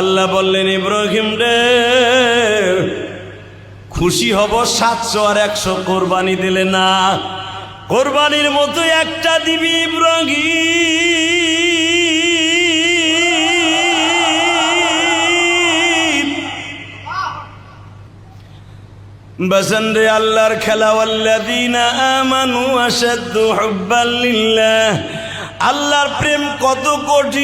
আল্লাহ বললেন, ইব্রাহিম রে, খুশি হব 700 আর 100 কোরবানি দিলে না, কোরবানির মতো একটা দিবি ইব্রাহিম। বাজান রে, আল্লাহর খেলা, ওয়াল্লাযীনা আমানু আশাদ্দু হুব্বান লিল্লাহ। আল্লাহর প্রেম কত কঠিন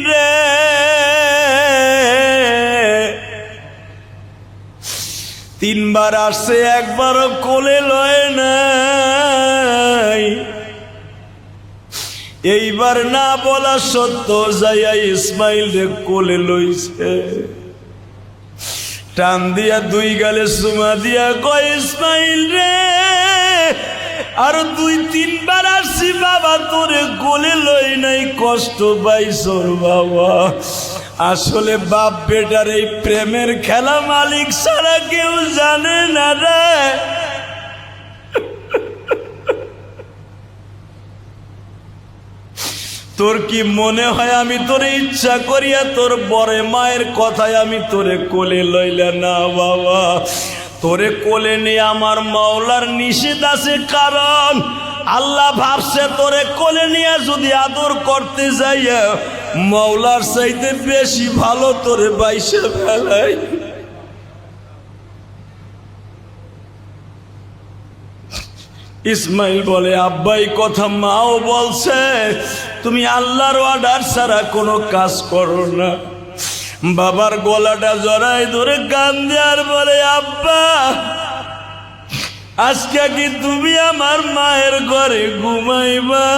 রে। তিনবার আসছে, একবারও কোলে লয় নাই। এইবার না বলা সত্য যাইয়া ইসমাইল রে কোলে লইছে। টান দিয়া 2 গালে চুমা দিয়া কয়, ইসমাইল রে, আর 2-3 বার আসছি বাবা, তোরে কোলে লই নাই, কষ্ট পাইছর বাবা। আসলে বাপ বেটার এই প্রেমের খেলা মালিক ছাড়া কেউ জানে না রে। তোর কি মনে হয় আমি তোরে ইচ্ছা করিয়া তোর বড় মায়ের কথায় আমি তোরে কোলে লইলা না বাবা। তোরে কোলে নিয়ে আমার মাওলার নিষেধ আছে, কারণ আল্লাহ ভাবছে তোরে কোলে নিয়ে যদি আদর করতে যাইয়া মাওলার চাইতে বেশি ভালো তোরে বাইসে ফেলাই। ইসমাইল বলে, আব্বাই কথা মাও বলছে, তুমি আল্লাহর অর্ডার ছাড়া কোনো কাজ করো না। বাবার গলাটা জড়াই ধরে কান্দে আর বলে, আব্বা, আজকে কি তুমি আমার মায়ের ঘরে ঘুমাইবা?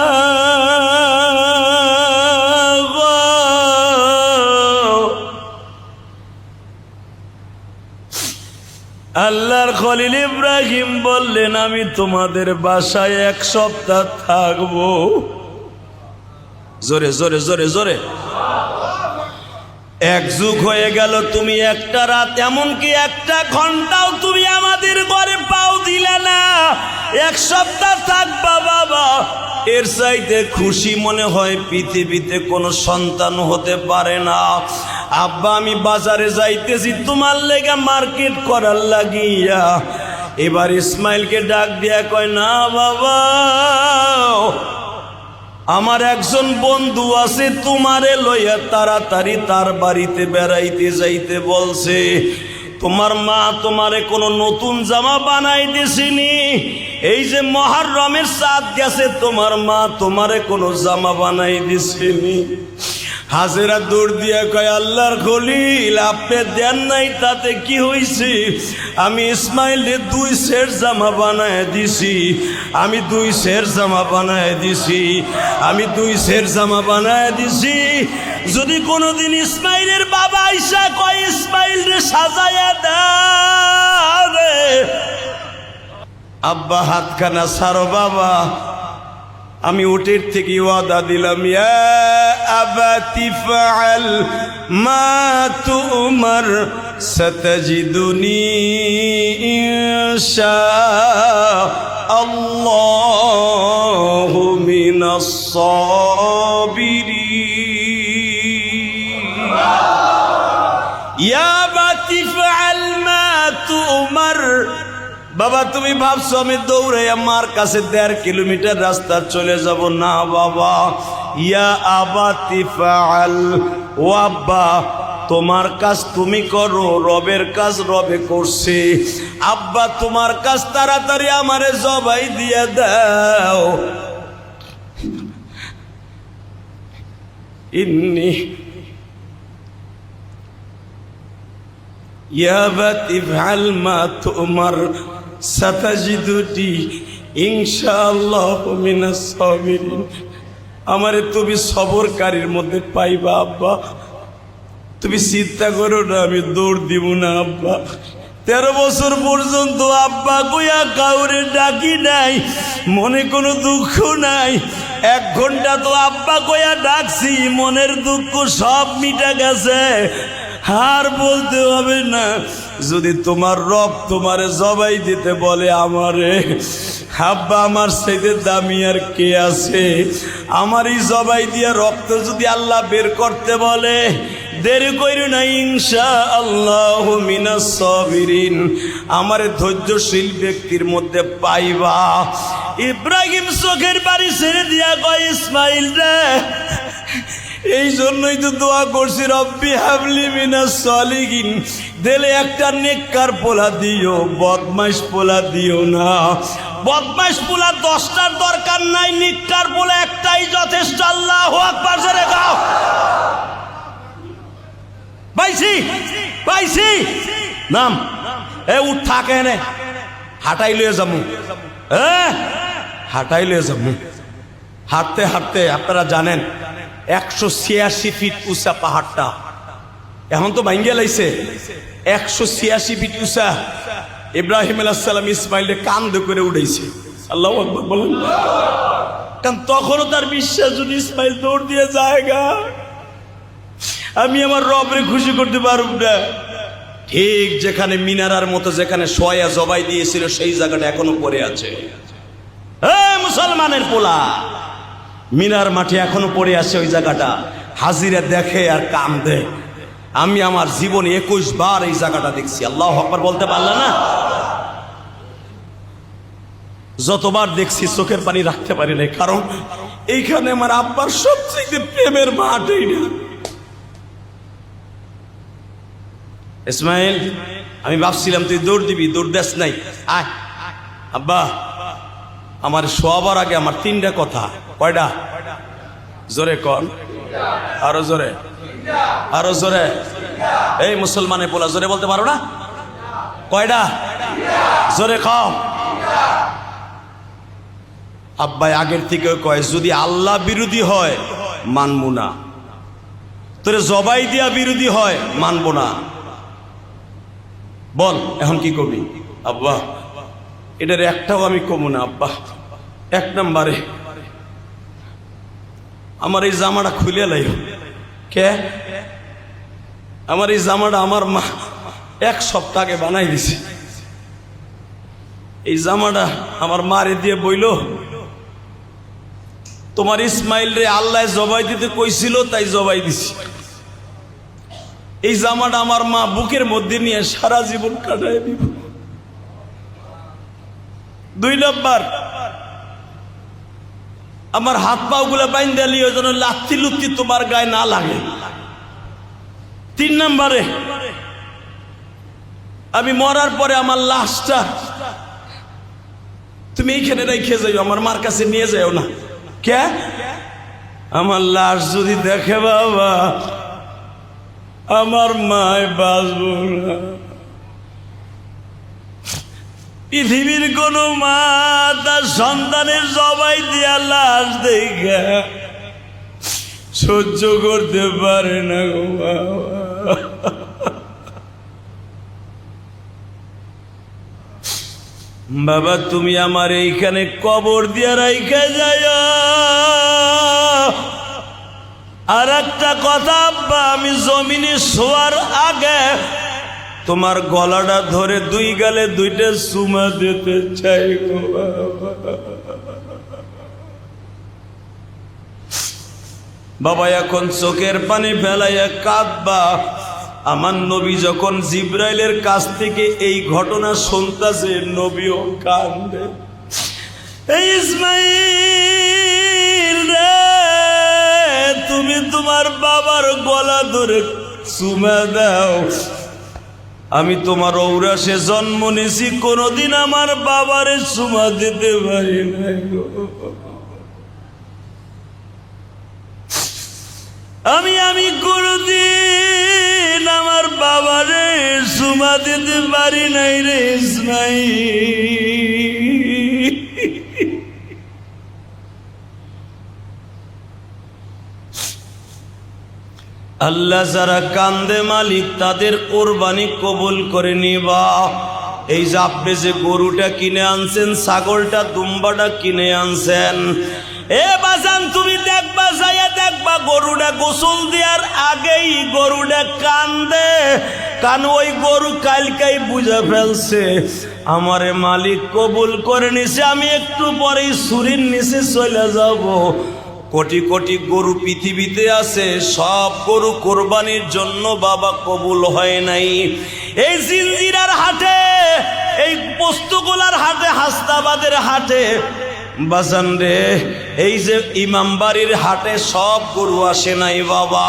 আল্লাহর খলিল ইব্রাহিম বললেন, আমি তোমাদের বাসায় 1 সপ্তাহ থাকবো। জোরে জোরে জোরে জোরে। 1 যুগ হয়ে গেল, তুমি একটা রাত, এমনকি 1টা ঘন্টাও তুমি আমাদের ঘরে পাও দিলে না। 1 সপ্তাহ থাকবা বাবা, এর চাইতে খুশি মনে হয় পৃথিবীতে কোনো সন্তান হতে পারে না। আব্বা, আমি বাজারে যাইতেছি তোমার লেগে মার্কেট করার লাগিয়া। এবার ইসমাইলকে ডাক দিয়া কয়, না বাবা, আমার একজন বন্ধু আছে, তোমারে লইয়া তাড়াতাড়ি তার বাড়িতে বেড়াইতে যাইতে বলছে। তোমার মা তোমারে কোনো নতুন জামা বানাই দিছিনি। এই যে মুহররমের চাঁদ গেছে, তোমার মা তোমারে কোনো জামা বানাই দিছিনি। হাজেরা দৌড় দিয়া কয়, আল্লাহর খলিল, আপনি দেন নাই তাতে কি হইছে? আমি ইসমাইলে 2 সেট জামা বানায় দিছি। আমি 2 সেট জামা বানায় দিছি। আমি 2 সেট জামা বানায় দিছি। যদি কোনোদিন ইসমাইলের বাবা আইসা কয়, ইসমাইল রে সাজায়া দাও রে, আব্বা হাতখানা ছাড়ো বাবা, আমি উটের থেকে ওয়াদা দিলাম, ইয়া আবাতি ফাআল মা তুমার সাতাজিদুনি ইনশাআল্লাহু মিনাস সাবিরিন। ইয়া আবাতি ফাআল মা তুমার। বাবা, তুমি ভাবছো আমি দৌড়ে আমার কাছে 1.5 কিলোমিটার রাস্তা চলে যাব না বাবা। ইয়া আবাতি ফাআল, ও আব্বা, তোমার কাজ তুমি করো, রবের কাজ রবে করছে। আব্বা, তোমার কাজ তাড়াতাড়ি আমারে জবাই দিয়ে দাও। ইন্নি ইয়া আবাতি ফাআল মা তুমার সাতাজিদুনি ইনশাআল্লাহু মিনাস সাবিরিন। আমারে তুমি সবরকারীর মধ্যে পাইবা আব্বা। তুমি চিন্তা করো না, আমি দৌড় দিব না আব্বা। 13 বছর পর্যন্ত আব্বা কইয়া কাউরে ডাকি নাই, মনে কোনো দুঃখ নাই। 1 ঘন্টা তো আব্বা কইয়া ডাকছি, মনের দুঃখ সব মিটা গেছে। আর বলতে হবে না। যদি তোমার রব তোমারে জবাই দিতে বলে আমারে, আব্বা আমার চাইতে দামি আর কে আছে? আমার এই জবাই দিয়া রক্ত যদি আল্লাহ বের করতে বলে, দেরি কইরো না, ইনশাআল্লাহু মিনাস সাবিরিন, আমার ধৈর্যশীল ব্যক্তির মধ্যে পাইবা। ইব্রাহিম চোখের বাড়ি ছেড়ে দিয়া কয়, ইসমাইল রে, এই জন্যই তো দোয়া করছি, রব্বি হাবলি মিনাস সালিহিন, দিলে একটা নেককার পোলা দিও, বদমাইশ পোলা দিও না। বদমাইশ পোলা 10টার দরকার নাই, নেককার পোলা একটাই যথেষ্ট। আল্লাহু আকবার, জোরে গাও। পাইছি পাইছি, নাম এ উঠ, থাকে নে, হাঁটাই লয়ে যাবো, হাঁটাই লয়ে যাবো। হাঁটতে হাঁটতে আপনারা জানেন 186 ফিট উঁচা পাহাড়টা, এখন তো ভাঙ্গিয়া লাইছে। 186 ফিট উঁচা। ইব্রাহিম আলাইহিস সালাম ইসমাইলকে কাঁধে করে উঠাইছে। আল্লাহু আকবার বলেন। কারণ তখনও তার বিশ্বাস, যদি ইসমাইল দৌড় দিয়ে যায়গা, আমি আমার রবরে খুশি করতে পারব না। ঠিক যেখানে মিনারার মতো যেখানে শোয়া জবাই দিয়েছিল, সেই জায়গাটা এখনো পড়ে আছে। মুসলমানের পোলা, মিনার মাঠে এখনো পড়ে আছে ওই জায়গাটা। হাজিরা দেখে আর কান্দে। আমি আমার জীবনে 21 বার এই জায়গাটা দেখছি। আল্লাহু আকবার বলতে পারলে না? যতবার দেখছি চোখের পানি রাখতে পারি নাই, কারণ এইখানে আমার আব্বার সবচেয়ে প্রেমের মাঠ। এইটা ইসমাইল, আমি ভাবছিলাম তুই দৌড় দিবি, দৌড় দেস নাই। আয় আব্বা, আমার শোয়াবার আগে আমার 3টা কথা। কয়টা? জোরে কর, আরো জোরে, আরো জোরে। এই মুসলমানের পোলা, জোরে বলতে পারো না? কয়টা? জোরে খাও। আব্বাই আগের থেকে কয়, যদি আল্লাহ বিরোধী হয় মানবো না, তোরে জবাই দিয়া বিরোধী হয় মানবো না। বল এখন কি করবি? আব্বা এটার একটাও আমি কমু না আব্বা। 1 নম্বরে আমার এই জামাটা খুলে লাইও। কে? আমার এই জামাটা আমার মা 1 সপ্তাহ আগে বানাই দিছে। এই জামাটা আমার মারে দিয়ে বইল, তোমার ইসমাইল রে আল্লাহ জবাই দিতে কইছিল, তাই জবাই দিছি। এই জামাটা আমার মা বুকের মধ্যে নিয়ে সারা জীবন কাটায় দিব। 2 নম্বর, আমার হাত পা গুলা বাইন্ধা লিও যেন লাত্তি লুত্তি তোমার গায়ে না লাগে। 3 নম্বরে, আমি মরার পরে আমার লাশটা তুমি এইখানে রেখে যাইও, আমার মার কাছে নিয়ে যাও না। কে? আমার লাশ যদি দেখে বাবা, আমার মায় বাঁচব না। পৃথিবীর কোন মা তার সন্তানের জবাই দিয়া লাশ দেখে সহ্য করতে পারে না গো বাবা। বাবা তুমি আমার এইখানে কবর দিয়া রাইখা যায়। আর একটা কথা আব্বা, আমি জমিনে শোয়ার আগে তোমার গলাটা ধরে 2 গালে 2টা চুমা দিতে চাই গো বাবা। বাবা এখন চোখের পানি ফেলাইয়া কাঁদবা। আমার নবী যখন জিব্রাইলের কাছ থেকে এই ঘটনা শুনতাছে, নবীও কান্দে। এই ইসমাইল রে, তুমি তোমার বাবার গলা ধরে চুমা দাও। আমি তোমার ঔরাসে জন্ম নিয়েছি, কোনদিন আমার বাবারে চুমা দিতে পারি নাই গো। আমি কোনদিন আমার বাবারে চুমা দিতে পারি নাই রে ইসমাইল। আল্লাহ যারা কান্দে মালিক, তাদের কোরবানি কবুল করে নিবা। এই যে আপনি যে গরুটা কিনে আনছেন, ছাগলটা দুম্বাটা কিনে আনছেন, এ বাজান তুমি দেখবা, যাইয়া দেখবা গরুটা গরুটা গোসল দেওয়ার আগেই গরুটা কান্দে, কারণ ওই গরু কালকেই বুঝে ফেলছে আমারে মালিক কবুল করে নিছে, আমি একটু পরেই ছুরির নিচে চলে যাব। কোটি কোটি গরু পৃথিবীতে আছে, সব গরু কোরবানির জন্য বাবা কবুল হয় নাই। এই জিঞ্জিরার হাটে, এই পোস্তগোলার হাটে, হাসনাবাদের হাটে বাজান রে, এই যে ইমামবাড়ির হাটে সব গরু আসে নাই বাবা।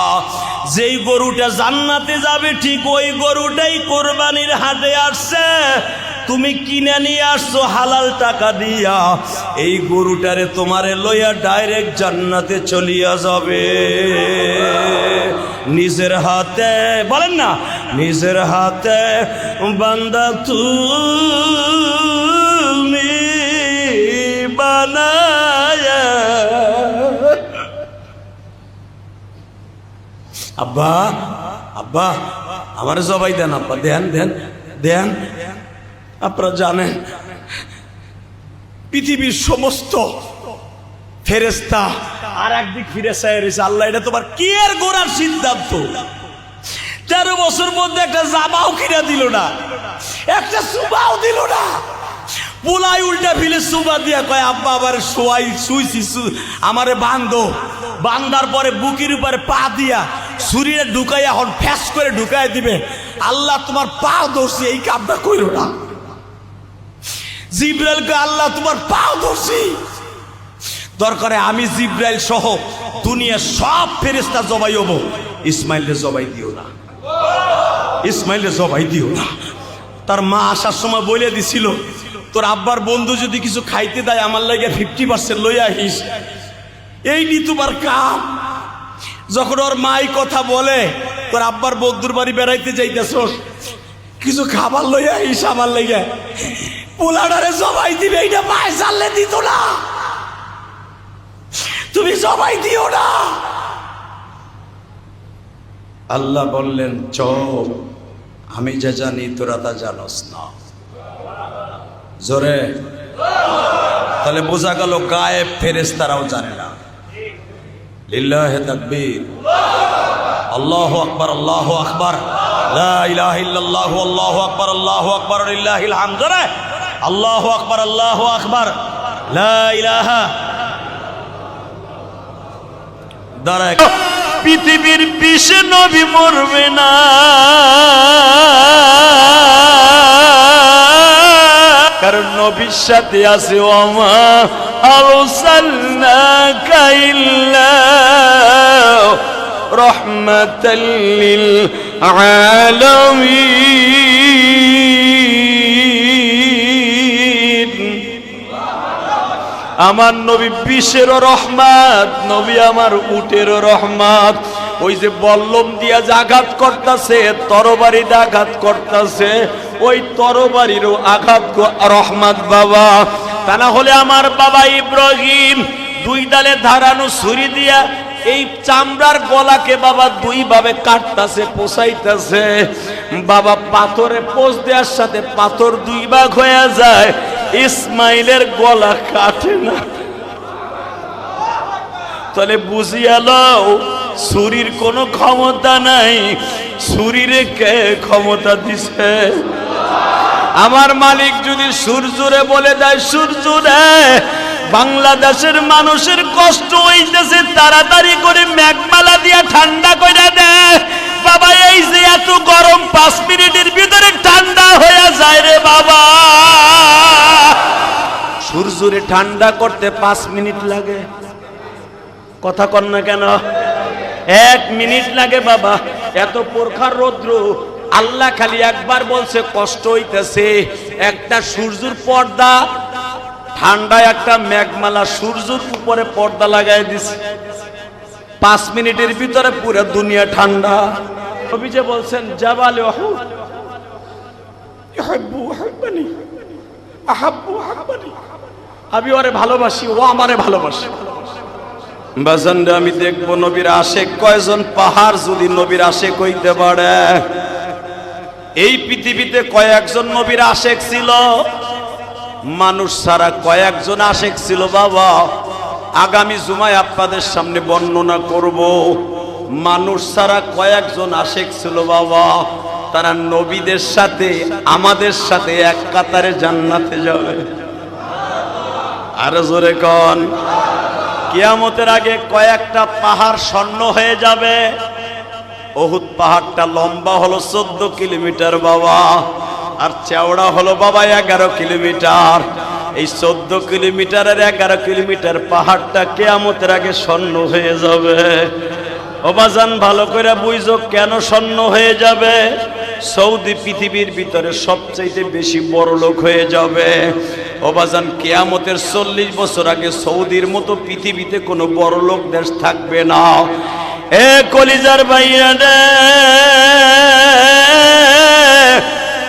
যেই গরুটা জান্নাতে যাবে ঠিক ওই গরুটাই কোরবানির হাটে আসছে। তুমি কিনে নিয়ে আসছো হালাল টাকা দিয়া, এই গরুটারে তোমারে লইয়া ডাইরেক্ট জান্নাতে চলিয়া যাবে নিজের হাতে। বলেন না, নিজের হাতে বান্দা তুমি বানায়া। আব্বা আব্বা আমারে জবাই দেন, আব্বা দেন দেন দেন। আপনারা জানেন পৃথিবীর সমস্ত ফেরেশতা আর একদিক ফিরে চাই রয়েছে, আল্লাহ এটা তোমার কি এর গোড়ার সিদ্ধান্ত? 13 বছর মধ্যে একটা জামাও কিনা দিল না, একটা সুবাও দিল না। পোলাই উল্টা ফিলে সুবা দিয়া কয় আব্বা আবার শুইছি, আমারে বান্ধো। বান্ধার পরে বুকের উপরে পা দিয়া শরীরে ঢুকাইয়া এখন ফ্যাস করে ঢুকাই দিবে। আল্লাহ তোমার পা ধরছি, এই কামটা কইরো না। জিব্রাইলকে আল্লাহ তোমার পাও ধরছি, দরকারে আমি জিব্রাইল সহ দুনিয়ার সব ফেরেশতা জবাই হবো, ইসমাইলের জবাই দিও না, ইসমাইলের জবাই দিও না। তার মা আসার সময় বলে দিছিল তোর আব্বার বন্ধু যদি কিছু খাইতে দেয় আমার লাগে 50% লইয়া আহিস, এই নি তোমার কাম। যখন ওর মাই কথা বলে তোর আব্বার বন্ধুর বাড়ি বেড়াইতে যাইতেছস, কিছু খাবার লইয়া আহিস আমার লাগে, পোলাডারে জবাই দিবে, এইটা মায় জানলে দিত না, তুমি জবাই দিও না। আল্লাহ বললেন চল, আমি যা জানি তোরা তা জানোস না। জোরে তাহলে বোঝা গেল গায়েব ফেরেশতারাও জানে না। লিল্লাহি তাকবীর, আল্লাহু আকবার, আল্লাহু আকবার, লা ইলাহা ইল্লাল্লাহু, আল্লাহু আকবার, আল্লাহু আকবার, লিল্লাহিল হামদ। আল্লাহু আকবার, আল্লাহু আকবার, লা ইলাহা। দাঁড়ায়, পৃথিবীর 20 নবী মরবে না, কারণ নবীর সাথে আছে ওমা আরসালনাকা ইল্লা রাহমাতাল লিল আলামিন। আমার নবী 20-এরও রহমত, নবী আমার উটেরও রহমত। ওই যে বল্লম দিয়া যে আঘাত করতেছে, তরবারি দিয়ে আঘাত করতেছে, ওই তরবারিরও আঘাত রহমত বাবা। তা না হলে আমার বাবা ইব্রাহিম 2 ডালে ধারানো ছুরি দিয়া এই চামড়ার গলাকে বাবা 2 ভাবে কাটতেছে, পোষাইতেছে বাবা। পাথরে পোষ দেওয়ার সাথে পাথর 2 ভাগ হয়ে যায়, ইসমাইলের গলা কাটে না। তাহলে বুঝিয়া লও ছুরির কোনো ক্ষমতা নাই, ছুরিরে কে ক্ষমতা দিছে? আমার মালিক যদি সূর্যরে বলে দেয় সূর্যরে বাংলাদেশের মানুষের কষ্ট হইতেছে, তাড়াতাড়ি করে মেঘমালা দিয়া ঠান্ডা করে দেয় বাবা। এই যে এত গরম 5 মিনিটের ভিতরে ঠান্ডা হয়ে যায় রে বাবা। সূর্যরে ঠান্ডা করতে 5 মিনিট লাগে, কথা কন না কেন? 1 মিনিট লাগে বাবা। এত প্রখর রৌদ্র, আল্লাহ খালি একবার বলছে কষ্ট হইতেছে, একটা সূর্যের পর্দা ঠান্ডা, একটা মেঘমালা সূর্যের উপরে পর্দা লাগাই দিছে, 5 মিনিটের ভিতরে পুরো দুনিয়া ঠান্ডা। নবী যে বলছেন জাবালে উহুদ ইউহিব্বু ইউহিব্বুনি আহাব্বু আহাব্বানি, আমি ওরে ভালোবাসি, ও আমারে ভালোবাসে। বাজানরা আমি দেখবো নবীর আশেক কয়জন। পাহাড় যদি নবীর আশেক হইতে পারে, এই পৃথিবীতে কয়েকজন নবীর আশেক ছিল, মানুষ ছাড়া কয়েকজন আশেক ছিল বাবা। আগামী জুমায় আপনাদের সামনে বর্ণনা করব। মানুষ ছাড়া কয়েকজন আশেক ছিল বাবা, তারা নবীদের সাথে আমাদের সাথে এক কাতারে জান্নাতে যাবে। আর জোরে কোন, কিয়ামতের আগে কয়েকটা পাহাড় স্বর্ণ হয়ে যাবে। উহুদ পাহাড়টা লম্বা হলো 14 কিলোমিটার বাবা, আর চওড়া হলো বাবা 11 কিলোমিটার। এই 14 কিলোমিটারের 11 কিলোমিটার পাহাড়টা কিয়ামতের আগে স্বর্ণ হয়ে যাবে। ও বাজান ভালো করে বুঝো কেন স্বর্ণ হয়ে যাবে। সৌদি পৃথিবীর ভিতরে সবচাইতে বেশি বড় লোক হয়ে যাবে। ও বাজান কিয়ামতের 40 বছর আগে সৌদির মতো পৃথিবীতে কোনো বড় লোক দেশ থাকবে না। এ কলিজার ভাইরা রে,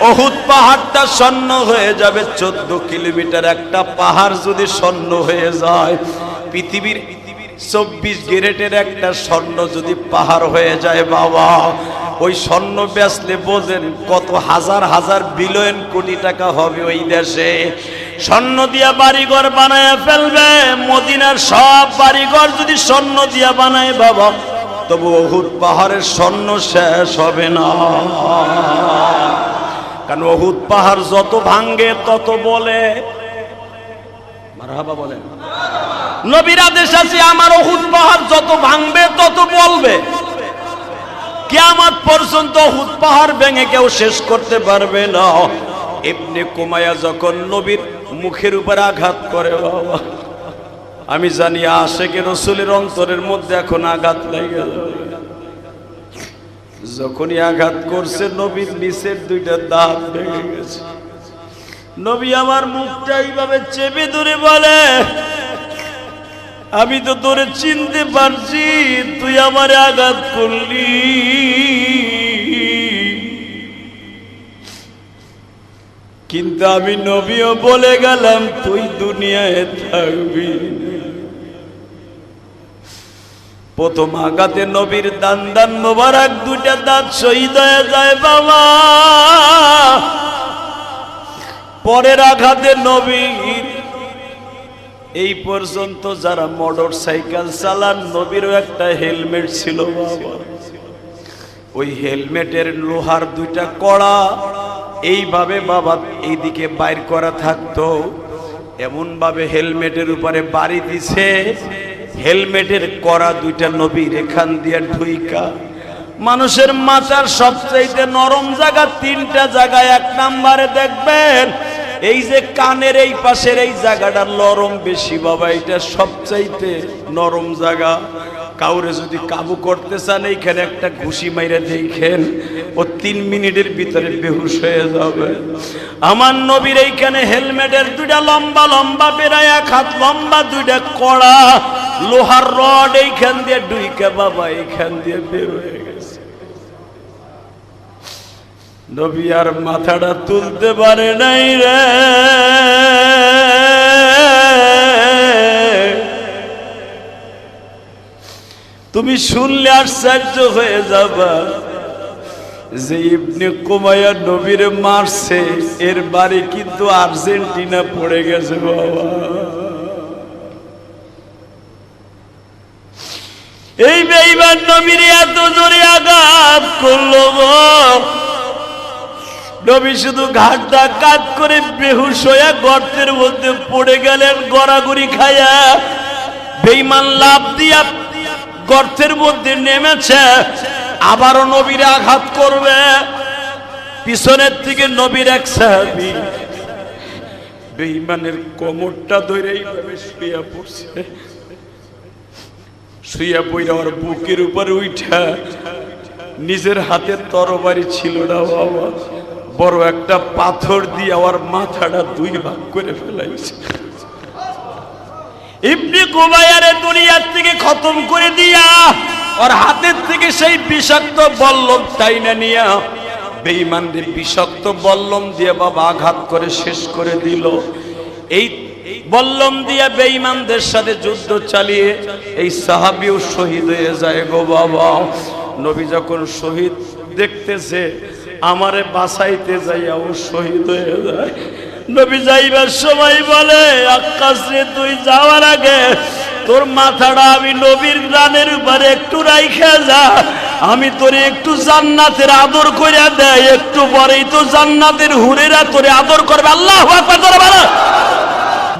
উহুদ পাহাড়টা স্বর্ণ হয়ে যাবে। 14 কিলোমিটার একটা পাহাড় যদি স্বর্ণ হয়ে যায়, পৃথিবীর 24 গ্যারেটের একটা স্বর্ণ যদি পাহাড় হয়ে যায় বাবা, ওই স্বর্ণ বেচলে বোঝেন কত হাজার হাজার বিলিয়ন কোটি টাকা হবে ওই দেশে। স্বর্ণ দিয়া বাড়িঘর বানায় ফেলবে। মদিনার সব বাড়িঘর যদি স্বর্ণ দিয়া বানায় বাবা, তবু উহুদ পাহাড়ের স্বর্ণ শেষ হবে না। কারণ উহুদ পাহাড় যত ভাঙ্গে তত বলে। মারহাবা বলেন। নবীর আদেশ আছে, আমার উহুদ পাহাড় যত ভাঙবে তত বলবে। কিয়ামত পর্যন্ত উহুদ পাহাড় ভেঙে কেউ শেষ করতে পারবে না। ইবনে কুমায়া যখন নবীর মুখের উপর আঘাত করে বাবা, আমি জানি আশেকে রাসূলের অন্তরের মধ্যে এখন আঘাত লেগে গেল। যখনই আঘাত করছে নবীর নিচের 2টা দাঁত ভেঙে গেছে। নবী আমার মুখটা এইভাবে চেপে ধরে বলে, আমি তো তোরে চিনতে পারছি, তুই আমারে আঘাত করলি। কিন্তু আমি নবীও বলে গেলাম তুই দুনিয়ায় থাকবি। প্রথম আঘাতে নবীর দান মোবারক 2টা দাঁত শহীদ হয়ে যায় বাবা। পরের আঘাতে নবীর এই পর্যন্ত যারা মোটর সাইকেল চালান, নবীরও একটা হেলমেট ছিল বাবা। ওই হেলমেটের লোহার 2টা কড়া এইভাবে বাবা এইদিকে বাইর করা থাকতো। এমন ভাবে হেলমেটের উপরে বাড়ি দিছে, হেলমেটের কড়া 2টা নবীর এখান দিয়ে ঢুইকা। মানুষের মাথার সবচাইতে নরম জায়গা 3টা জায়গায়। 1 নম্বরে দেখবেন এই যে কানের এই পাশের এই জায়গাটা নরম বেশি বাবা, এটা সবচাইতে নরম জায়গা। কাউরে যদি কাবু করতে চান এইখানে একটা ঘুষি মাইরে দেখেন, ও 3 মিনিটের ভিতরে বেহুশ হয়ে যাবে। আমার নবীর এইখানে হেলমেটের 2টা লম্বা লম্বা প্রায় 1 হাত লম্বা 2টা কড়া লোহার রড এইখান দিয়ে ঢুইকা বাবা এইখান দিয়ে বের হয়ে গেছে। নবী আর মাথাটা তুলতে পারে নাই রে। তুমি শুনলে আশ্চর্য হয়ে যাবা যে ইবনে কুমায়া নবীর মারছে, এর বাড়ি কিন্তু আর্জেন্টিনা পড়ে গেছে বাবা। এই বেঈমান নবীর এত জোরে আঘাত করলো, নবী শুধু ঘাটটা কাট করে বেহুশ হয়ে গর্তের মধ্যে পড়ে গেলেন। গড়াগড়ি খায়া বেঈমান লাফ দিয়া গর্তের মধ্যে নেমেছে। আবারও নবীর আঘাত করবে। পিছনের থেকে নবীর এক সাহাবী বেঈমানের কোমরটা ধরে এইভাবে শুইয়া পড়ছে। শুইয়া পড়ে ওর বুকের উপরে উঠা, নিজের হাতে তরবারি ছিল না বাবা, বড় একটা পাথর দিয়ে আমার মাথাটা 2 ভাগ করে ফেলাইছে। ইবনে কুমায়ারে দুনিয়ার থেকে খতম করে দিয়া ওর হাতের থেকে সেই বিষাক্ত বল্লম টাইনা নিয়া বেঈমানদের বিষাক্ত বল্লম দিয়ে বাবা আঘাত করে শেষ করে দিল। এই বল্লম দিয়ে বেঈমানদের সাথে যুদ্ধ চালিয়ে এই সাহাবীও শহীদ হয়ে যায় গো বাবা। নবী যখন শহীদ দেখতেছে, আমারে বাঁচাইতে যাইয়া ও শহীদ হয়ে যায়। নবী যাইবার সময় বলে, আকাশ রে তুই যাওয়ার আগে তোর মাথাটা আমি নবীর গানের উপরে একটু রাইখা যা, আমি তোরে একটু জান্নাতের আদর করে দেয়, একটু পরেই তো জান্নাতের হুরেরা তোরে আদর করবে। আল্লাহু আকবার জোরে বলো।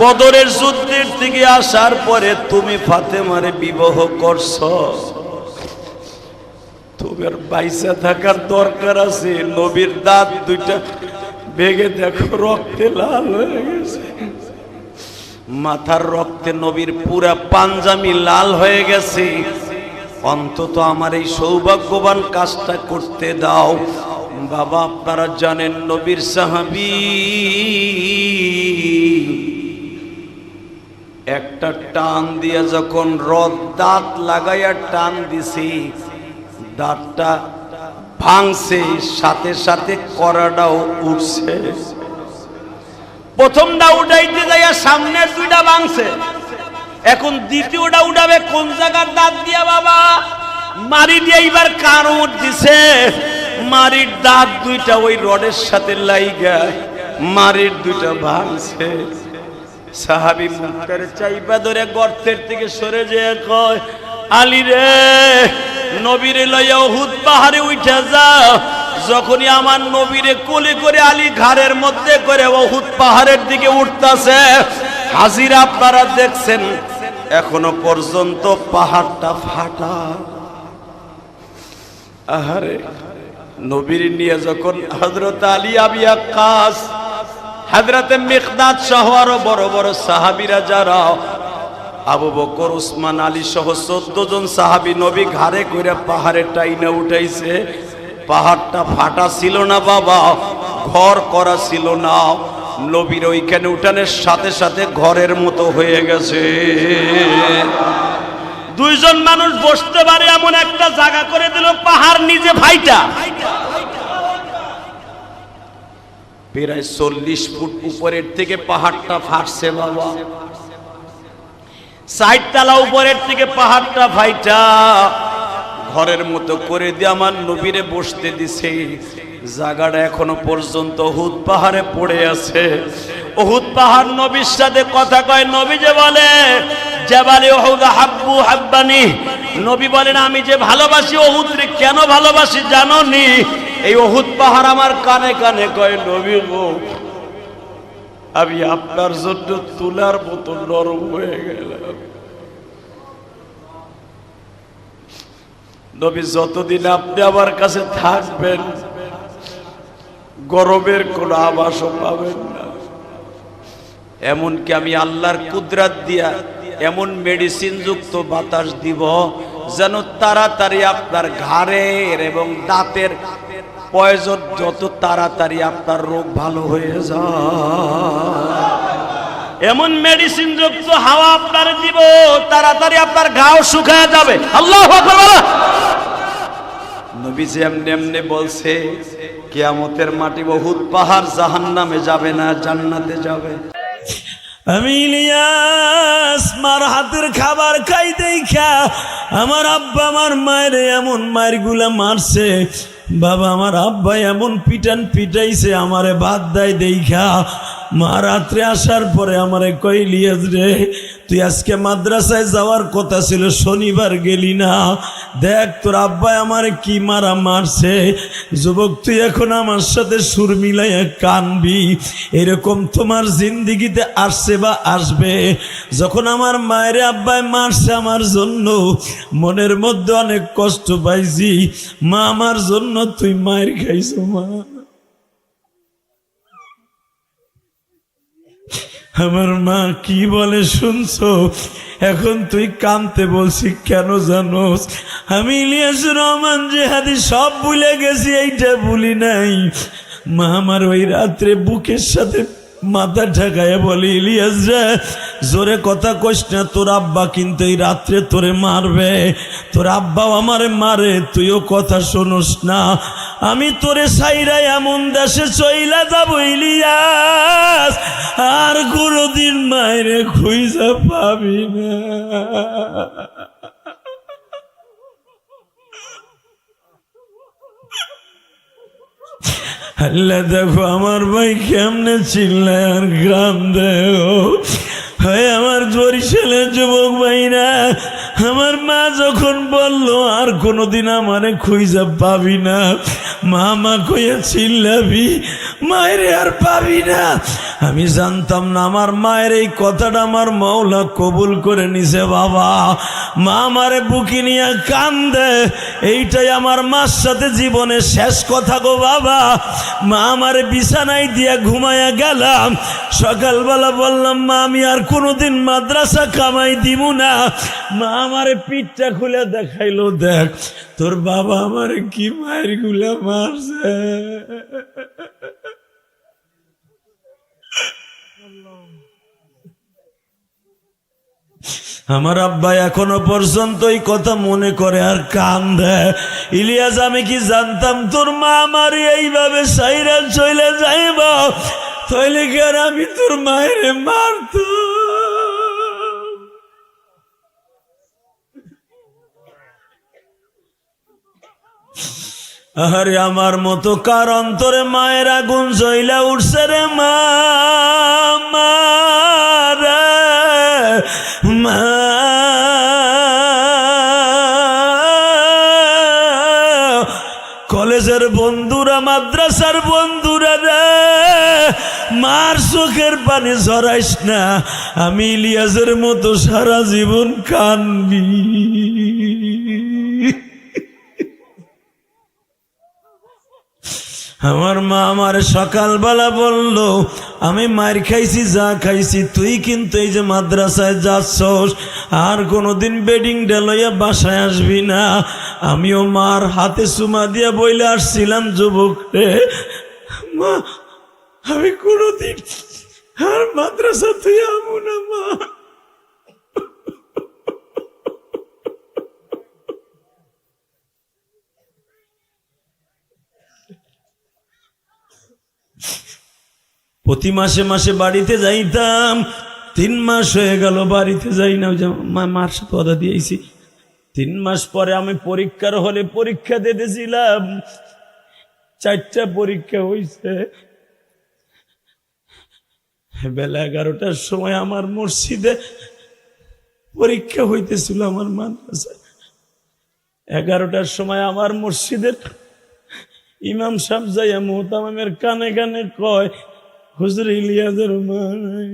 বদরের যুদ্ধের থেকে আসার পরে তুমি ফাতেমারে বিবাহ করছো, তোমার বাইসা থাকার দরকার আছে। নবীর দাঁত দুইটা ভেঙে দেখো, রক্তে লাল হয়ে গেছে, মাথার রক্তে নবীর পুরা পাঞ্জামি লাল হয়ে গেছে। অন্তত আমার এই সৌভাগ্যবান কাজটা করতে দাও। বাবা আপনারা জানেন নবীর সাহাবী একটা টান দিয়ে যখন দাঁত লাগাইয়া টান দিছি, দাঁতটা ভাঙছে, সাথে সাথে কড়াটাও উঠছে। প্রথমটা উঠাইতে যাইয়া সামনের দুইটা ভাঙছে, এখন দ্বিতীয়টা উঠাবে কোন জায়গার দাঁত দিয়া বাবা? মারি দিয়ে এইবার কান উঠ দিছে, মারির দাঁত দুইটা ওই রডের সাথে লাইগা মারির দুইটা ভাঙছে। সাহাবী মুখটারে চাইবা ধরে গর্তের থেকে সরে যেয়ে কয়, আলী রে, নবীরে লইয়া উহুদ পাহাড়ে উঠা যাও। যখনই আমার নবীরে কোলে করে আলী ঘাড়ের মধ্যে করে উহুদ পাহাড়ের দিকে উঠতাছে, হাজির আপনারা দেখছেন এখনো পর্যন্ত পাহাড়টা ফাটা। আহারে, নবীর নিয়ে যখন হযরত আলী আবি আক্কাস, হযরতে মিকদাদ সহ আরো বড় বড় সাহাবীরা যারা, আবু বকর, উসমান, আলী সহ 14 জন সাহাবী নবী ঘাড়ে করে পাহাড়ে টাইনা উঠাইছে। পাহাড়টা ফাটা ছিল না বাবা, ঘর করা ছিল না। নবীর ওইখানে উঠানের সাথে সাথে ঘরের মতো হয়ে গেছে। দুইজন মানুষ বসতে পারে এমন একটা জায়গা করে দিল, পাহাড় নিজে ফাইটা। প্রায় 40 ফুট উপরের থেকে পাহাড়টা ফাটছে বাবা, 60 তলা উপরের থেকে পাহাড়টা ফাইটা ঘরের মতো করে দিয়ে আমার নবীরে বসতে দিছে। জায়গাটা এখনো পর্যন্ত উহুদ পাহাড়ে পড়ে আছে। উহুদ পাহাড় নবীর সাথে কথা কয়। নবী যে বলে, জাবালে উহুদ হাব্বু হাব্বানি, নবী বলেন আমি যে ভালোবাসি উহুদ রে। কেন ভালোবাসি জানো নি? এই উহুদ পাহাড় আমার কানে কানে কয়, নবী গো, আমি আপনার জন্য তুলার মতো নরম হয়ে গেলাম। নবী, যতদিন আপনি আমার কাছে থাকবেন গরমের কোনো আভাসও পাবেন না। এমনকি আমি আল্লাহর কুদরত দিয়া এমন মেডিসিন যুক্ত বাতাস দিব যেন তাড়াতাড়ি আপনার ঘাড়ের এবং দাঁতের পয়জন যত তাড়াতাড়ি আপনার রোগ ভালো হয়ে যায়। এমন মেডিসিন যুক্ত হাওয়া আপনার দিব, তাড়াতাড়ি আপনার ঘাও শুকায় যাবে। আল্লাহু আকবার। নবী যে এমনি এমনি বলছে, কিয়ামতের মাটি উহুদ পাহাড় জাহান্নামে যাবে না, জান্নাতে যাবে। আমি ইলিয়াস মার হাতের খাবার খাই দেখা আমার আব্বা আমার মায়ের এমন মায়ের গুলা মারছে বাবা, আমার আব্বা এমন পিটাইছে আমারে ভাত দেয় দেখা। মা রাত্রে আসার পরে আমারে কই, ইলিয়াস রে, তুই আজকে মাদ্রাসায় যাওয়ার কথা ছিল, শনিবার গেলি না। দেখ তোর আব্বা আমারে কি মারা মারছে। যুবক, তুই এখন আমার সাথে সুর মিলাইয়া কানবি। এরকম তোমার জিন্দিগিতে আসছে বা আসবে। যখন আমার মায়ের আব্বায় মারছে আমার জন্য, মনের মধ্যে অনেক কষ্ট পাইছি। মা, আমার জন্য তুই মায়ের খাইছো মা। আমার মা কি বলে শুনছো? এখন তুই কানতে বলছি কেন জানোস? আমি ইলিয়াস রহমান জিহাদি সব ভুলে গেছি, এইটা ভুলি নাই। মা আমার ওই রাত্রে বুকের সাথে মাথা ঠেকায় বলে, ইলিয়াস রে, জোরে কথা কইস না, তোর আব্বা কিন্তু এই রাত্রে তোরে মারবে। তোর আব্বাও আমারে মারে, তুইও কথা শোনস না। আমি তোরে সাইরা এমন দেশে চইলা যাব ইলিয়াস, আর কোনদিন মায়েরে খুঁজা পাবি না। আল্লাহ দেখো আমার ভাই কেমনে চিল্লায় আর গান দেয়। হয় আমার বরিশালের যুবক ভাইরা, আমার মা যখন বলল আর কোনোদিন আমারে খুঁজা পাবি না, মা মা কইয়া চিল্লাবি, মায়ের আর পাবি না, আমি জানতাম না আমার মায়ের এই কথাটা আমার মাওলা কবুল করে নিছে। বাবা, মা আমারে বুকি নিয়ে কান্দে, এইটাই আমার মার সাথে জীবনের শেষ কথা গো বাবা। মা আমারে বিছানায় দিয়া ঘুমায়া গেলাম, সকালবেলা বললাম মা আমি আর কোনোদিন মাদ্রাসা কামাই দিব না। মা আমারে পিঠটা খুলে দেখাইলো, দেখ তোর বাবা আমারে কি মায়ের গুলা মারছে। আমার আব্বা এখনো পর্যন্ত এই কথা মনে করে আর কান্দে। ইলিয়াস, আমি কি জানতাম তোর মা আমার এইভাবে সাইরা চলে যাইব, তাইলে কি আর আমি তোর মায়ের মারত? আরে আমার মতো কার অন্তরে মায়ের আগুন জ্বলা উঠছে রে মা, মা কলেজের বন্ধুরা, মাদ্রাসার বন্ধুরা রে, মার চোখের পানি ঝরাইস না, আমি ইলিয়াসের মতো সারা জীবন কানবি। আমার মা আমার সকালবেলা বলল, আমি মার খাইছি যা খাইছি, তুই কিন্তু এই যে মাদ্রাসায় যাচ্ছস আর কোনোদিন বেডিং লইয়া বাসায় আসবি না। আমিও মার হাতে চুমা দিয়া বইলে আসছিলাম, যুবক রে মা, আমি কোনোদিন আর মাদ্রাসা তুই আমু না মা। প্রতি মাসে মাসে বাড়িতে যাইতাম, 3 মাস হয়ে গেল বাড়িতে যাই না। মার সাথে কথা দিয়েছি। 3 মাস পরে আমি পরীক্ষার হলে পরীক্ষা দিতেছিলাম, 4টা পরীক্ষা হয়েছে। বেলা 11টার সময় আমার মসজিদে পরীক্ষা হইতেছিল, আমার মাদ্রাসায় 11টার সময় আমার মসজিদের ইমাম সাহেব যাইয়া মুহতামিমের কানে কানে কয়, হুজুর ইলিয়াসের মা নাই।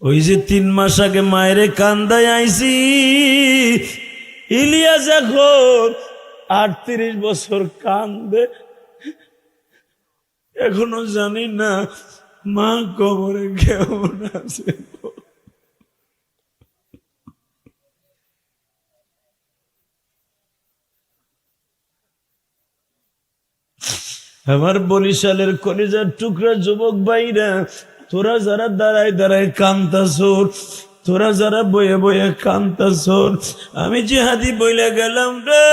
ওই যে 3 মাস আগে মায়েরে কান্দায় আইছি, ইলিয়াস এখন 38 বছর কান্দে, এখনো জানি না মা কবরে কেমন আছে। আমার বরিশালের কলিজার টুকরা যুবক ভাইরা, তোরা যারা দাঁড়ায় দাঁড়ায় কান্তাছোর, তোরা যারা বয়ে বয়ে কান্তাছোর, আমি জিহাদি বইলে গেলাম রে,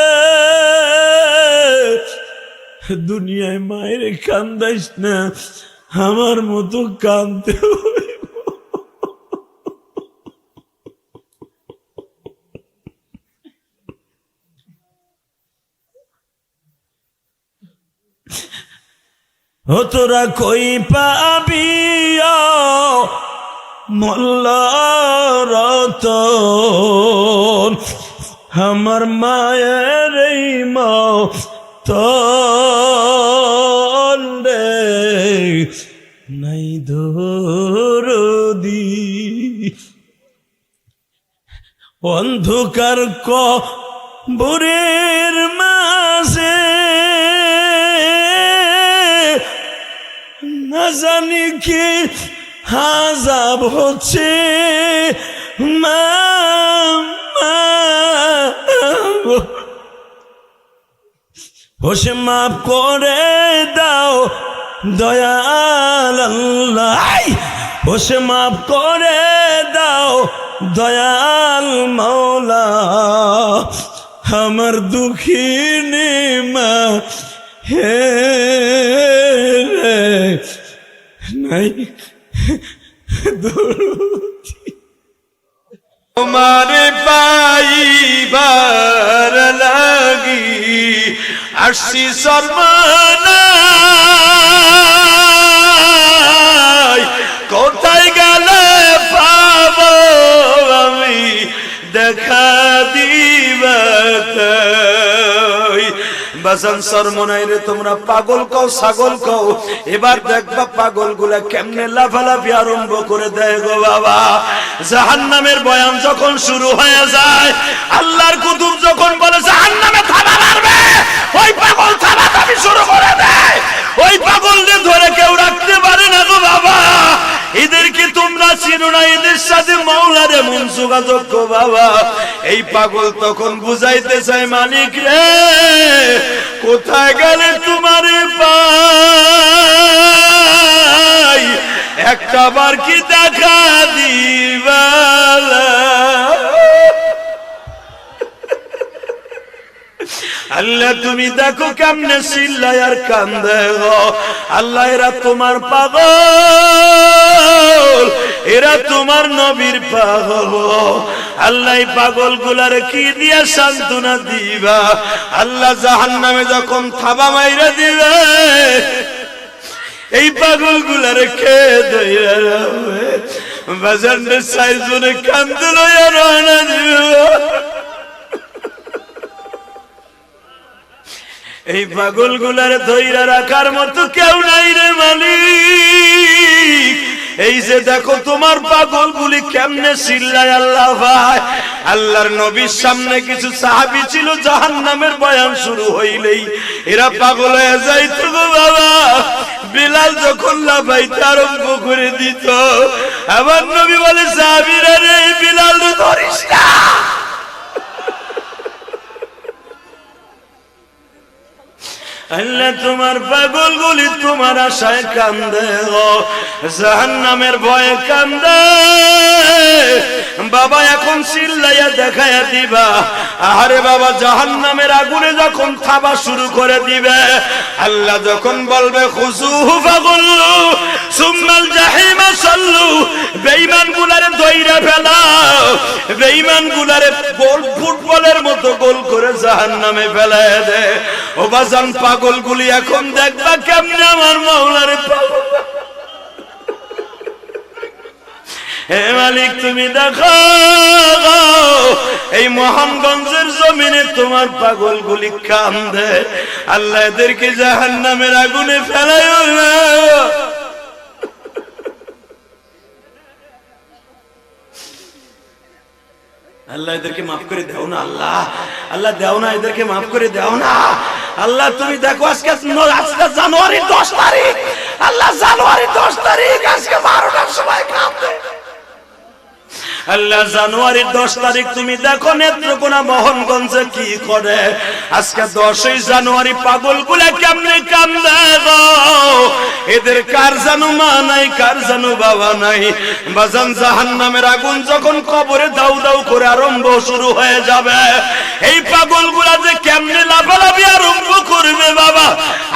দুনিয়ায় মায়ের কান্দাইস না, আমার মতো কান্দতে হইব। ও তোরা কই পাবি মোল্লার রতন, আমার মায়ের এই মতন রে নাই দরদি। অন্ধকার কবরের মাঝে না জানি কি আযাব হচ্ছে, মা হোসে মাফ করে দাও দয়াল আল্লাহ, হোসে মাফ করে দাও দয়াল মাওলা, আমার দুঃখিনী মা হে রে নাই দরদি। তোমারে পাইবার লাগি আসছি সর্বনাশ, কোথায় গেলে পাবো আমি দেখা দিবা বাজান সরমনাই রে তোমরা পাগল কও ছাগল কও, এবার দেখবা পাগল গুলা কেমনে লাফালাফি আরম্ভ করে দেয় গো বাবা। জাহান্নামের বয়ান যখন শুরু হয়ে যায়, আল্লাহর কুতুব যখন বলে জাহান্নামে থাবা মারবে, ওই পাগল থাবা থাবি শুরু করে দেয়। ওই পাগলদের ধরে কেউ রাখতে পারে না গো বাবা। এদেরকে তোমরা চিনো না, এদের সাথে মাওলার এমন যোগাযোগ গো বাবা। এই পাগল তখন বুঝাইতে চায় মালিক রে, কোথায় গেলে তোমারে পাই, একটা বার কি দেখা দিবা। আল্লাহ তুমি দেখো কেমনে চিল্লায় আর কান্দে গো আল্লাহ। এরা তোমার পাগল, এরা তোমার নবীর পাগল আল্লাহ। পাগল গুলার কি দিয়া সান্ত্বনা দিবা আল্লাহ? জাহান্নামে যখন থাবা মাইরা দিবে, এই পাগল গুলার কে দইরা রাখবে? বাজারে চারজনে কান্দে লইয়া রওনা দিবে। এই পাগল গুলার ধৈর্য রাখার মতো কেউ নাই রে মালিক। এই যে দেখো তোমার পাগল গুলি কেমনে চিল্লায় আল্লাহ ভাই। আল্লাহর নবীর সামনে কিছু সাহাবী ছিল, জাহান্নামের বয়ান শুরু হইলেই এরা পাগল হয়ে যাইত গো বাবা। বিলাল যখন লাফাইতে আরম্ভ করে দিত, আবার নবী বলে সাহাবীরা রে বিলাল ধরিস না। আল্লাহ তোমার পাগল গুলি তোমার আশায় কান্দে গো, জাহান্নামের ভয়ে কান্দে বাবা। এখন চিল্লাইয়া দেখাইয়া দিবা, আরে বাবা জাহান্নামের আগুনে যখন থাবা শুরু করে দিবে, আল্লাহ যখন বলবে খুজুহু ফাগুল্লু সুম্মাল জাহিমা সাল্লু, বেঈমান গুলারে ধইরা ফেলাও, বেঈমান গুলারে গোল ফুটবলের মতো গোল করে জাহান্নামে ফেলায় দে। ও বাজান পাগল গুলি এখন দেখবা কেমনে আমার মাওলারে পাগল। হে মালিক তুমি দেখো এই মোহনগঞ্জের জমিনে তোমার পাগল গুলি কান্দে, আল্লাহ এদেরকে জাহান্নামের আগুনে ফেলায় না। আল্লাহ এদেরকে মাফ করে দাও না আল্লাহ, আল্লাহ দাও না, এদেরকে মাফ করে দাও না আল্লাহ। তুমি দেখো আজকে জানুয়ারির 10 তারিখ, আল্লাহ জানুয়ারির 10 তারিখ আজকে 12টার সময় কাঁদে আল্লাহ। জানুয়ারির 10 তারিখ তুমি দেখো নেত্রকোনা মোহনগঞ্জে কি করে। আজকে 10ই জানুয়ারি পাগল গুলা কেমনে কান্দে গো। এদের কার জানো মা নাই, কার জানো বাবা নাই। বাজান জাহান্নামের আগুন যখন কবরে দাউ দাউ করে আরম্ভ শুরু হয়ে যাবে, এই পাগল গুলা যে কেমনে লাফালাফি আরম্ভ করবে বাবা।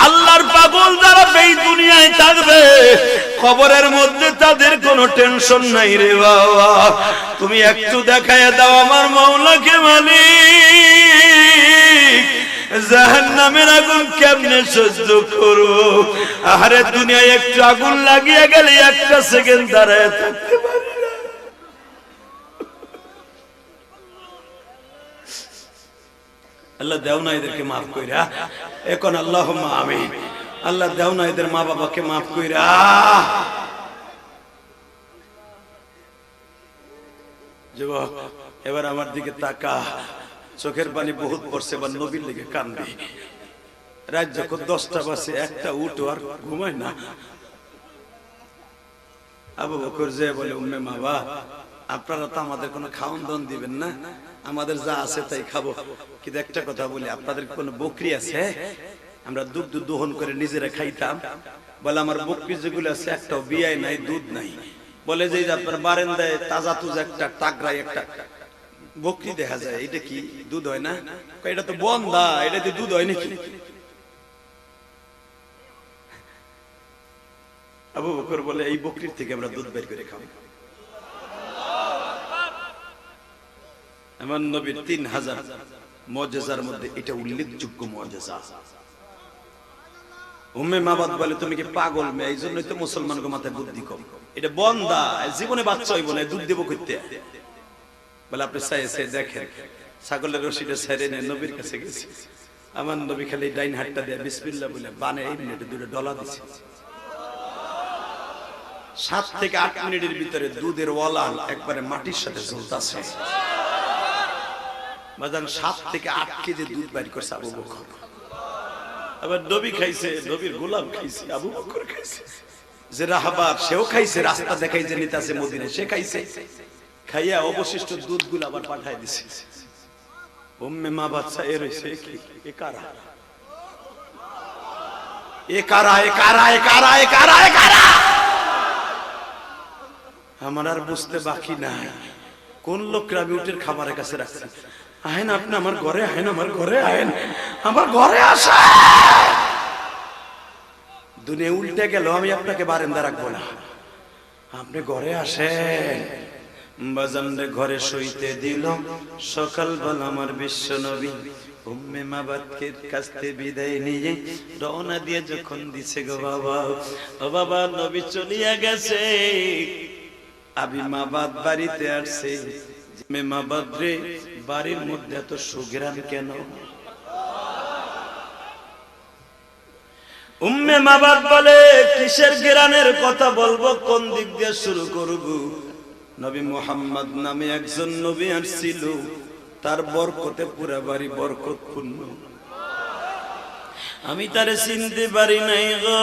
আল্লাহর পাগল যারা এই দুনিয়ায় থাকবে, কবরের মধ্যে তাদের কোনো টেনশন নাই রে বাবা। তুমি একটু দেখায় দাও আমার মাওলাকে মালিক, জাহান্নামের আগুন কেমনে সহ্য করব। আরে দুনিয়ায় একটু আগুন লাগিয়ে গেলে একটা সেকেন্ড দাঁড়ায় থাকতে পারি না। আল্লাহ দেও না এদেরকে মাফ কইরা, এখন আল্লাহুম্মা আমিন। আল্লাহ দেও না এদের মা বাবাকে মাফ কইরা। যুবক এবার আমার দিকে তাকা, চোখের পানি বহুত পড়ছে, এবার নবীর লেগে কান্দবি। রাত যখন 10টা বাজে, একটা উঠো আর ঘুমায় না। আবু বকর যে বলে উম্মে মাবা, আপনারা তো আমাদের কোনো খাওন দাওন দিবেন না, আমাদের যা আছে তাই খাবো। কিন্তু একটা কথা বলি, আপনাদের কোনো বকরি আছে? আমরা দুধ দহন করে নিজেরা খাইতাম। বলে আমার বকরি যেগুলো আছে একটাও বিয়াই নাই, দুধ নাই। বলে যে আপনার বারান্দায় তাজা তুজ একটা টাকরাই একটা বকরি দেখা যায়, এটা কি দুধ হয় না? এটা তো বন্ধা, এটা তো দুধ হয় নাকি? আবু বকর বলে এই বকরির থেকে আমরা দুধ বের করে খাবো। আমার নবীর 3000 মুজিজার মধ্যে এটা উল্লেখযোগ্য মুজিজা। উম্মে মাবাদ বলে তুমি কি পাগল মেয়ে, এই জন্যই তো মুসলমানদের মাথায় বুদ্ধি কম। এটা বন্দা জীবনে বাচ্চা হইব না, দুধ দেব কইতে বলে আপনি চাইছে দেখেন ছাগলের রশিটা ছেড়ে নিয়ে নবীর কাছে গেছে। আমার নবী খালি ডাইন হাতটা দিয়ে বিসমিল্লাহ বলে বানে এই মিনিটে দুটো ডলা দিছে। 7 থেকে 8 মিনিটের ভিতরে দুধের ওয়ালান একবারে মাটির সাথে ঝুলতাছে। বাজান 7 থেকে 8 কেজি দুধ বাইর করছে আবু বকর। আবার নবী খাইছে, নবীর গোলাম খাইছে, আবু বকর খাইছে, যে রাহাবার সেও খাইছে, রাস্তা দেখাই যে নিতাছে মদিনায় সে খাইছে। খাইয়া অবশিষ্ট দুধগুলো আবার পাঠায় দিছে। উম্মে মা বাচ্চা এর হইছে কি এ কারা, এ কারা, এ কারা, এ কারা, এ কারা, এ কারা। আমার আর বুঝতে বাকি নাই কোন লোকরা আমি উটের খাবারের কাছে রাখছি। আহেন আপনি আমার ঘরে, আহেন আমার ঘরে, আহেন আমার ঘরে আসা। দুনিয়া উল্টে গেল, আমি আপনাকে বারান্দা রাখবো না, আপনি ঘরে আসেন। বাজানরে ঘরে শুইতে দিল। সকালবেলা আমার বিশ্ব নবী উম্মে মাবাদকে কাছ থেকে বিদায় নিয়ে রওনা দিয়ে যখন দিছে গো বাবা, ও বাবা নবী চলিয়া গেছে। আবি মাবাদ বাড়িতে আসছে। উম্মে মাবাদ রে বাড়ির মধ্যে এত সুগ্রাণ কেন? উম্মে মাবাদ বলে কিসের গ্রানের কথা বলবো, কোন দিক দিয়ে শুরু করব? নবী মুহাম্মদ নামে একজন নবী আসছিল, তার বরকতে পুরা বাড়ি বরকতপূর্ণ। আমি তারে চিনতে পারি নাই গো।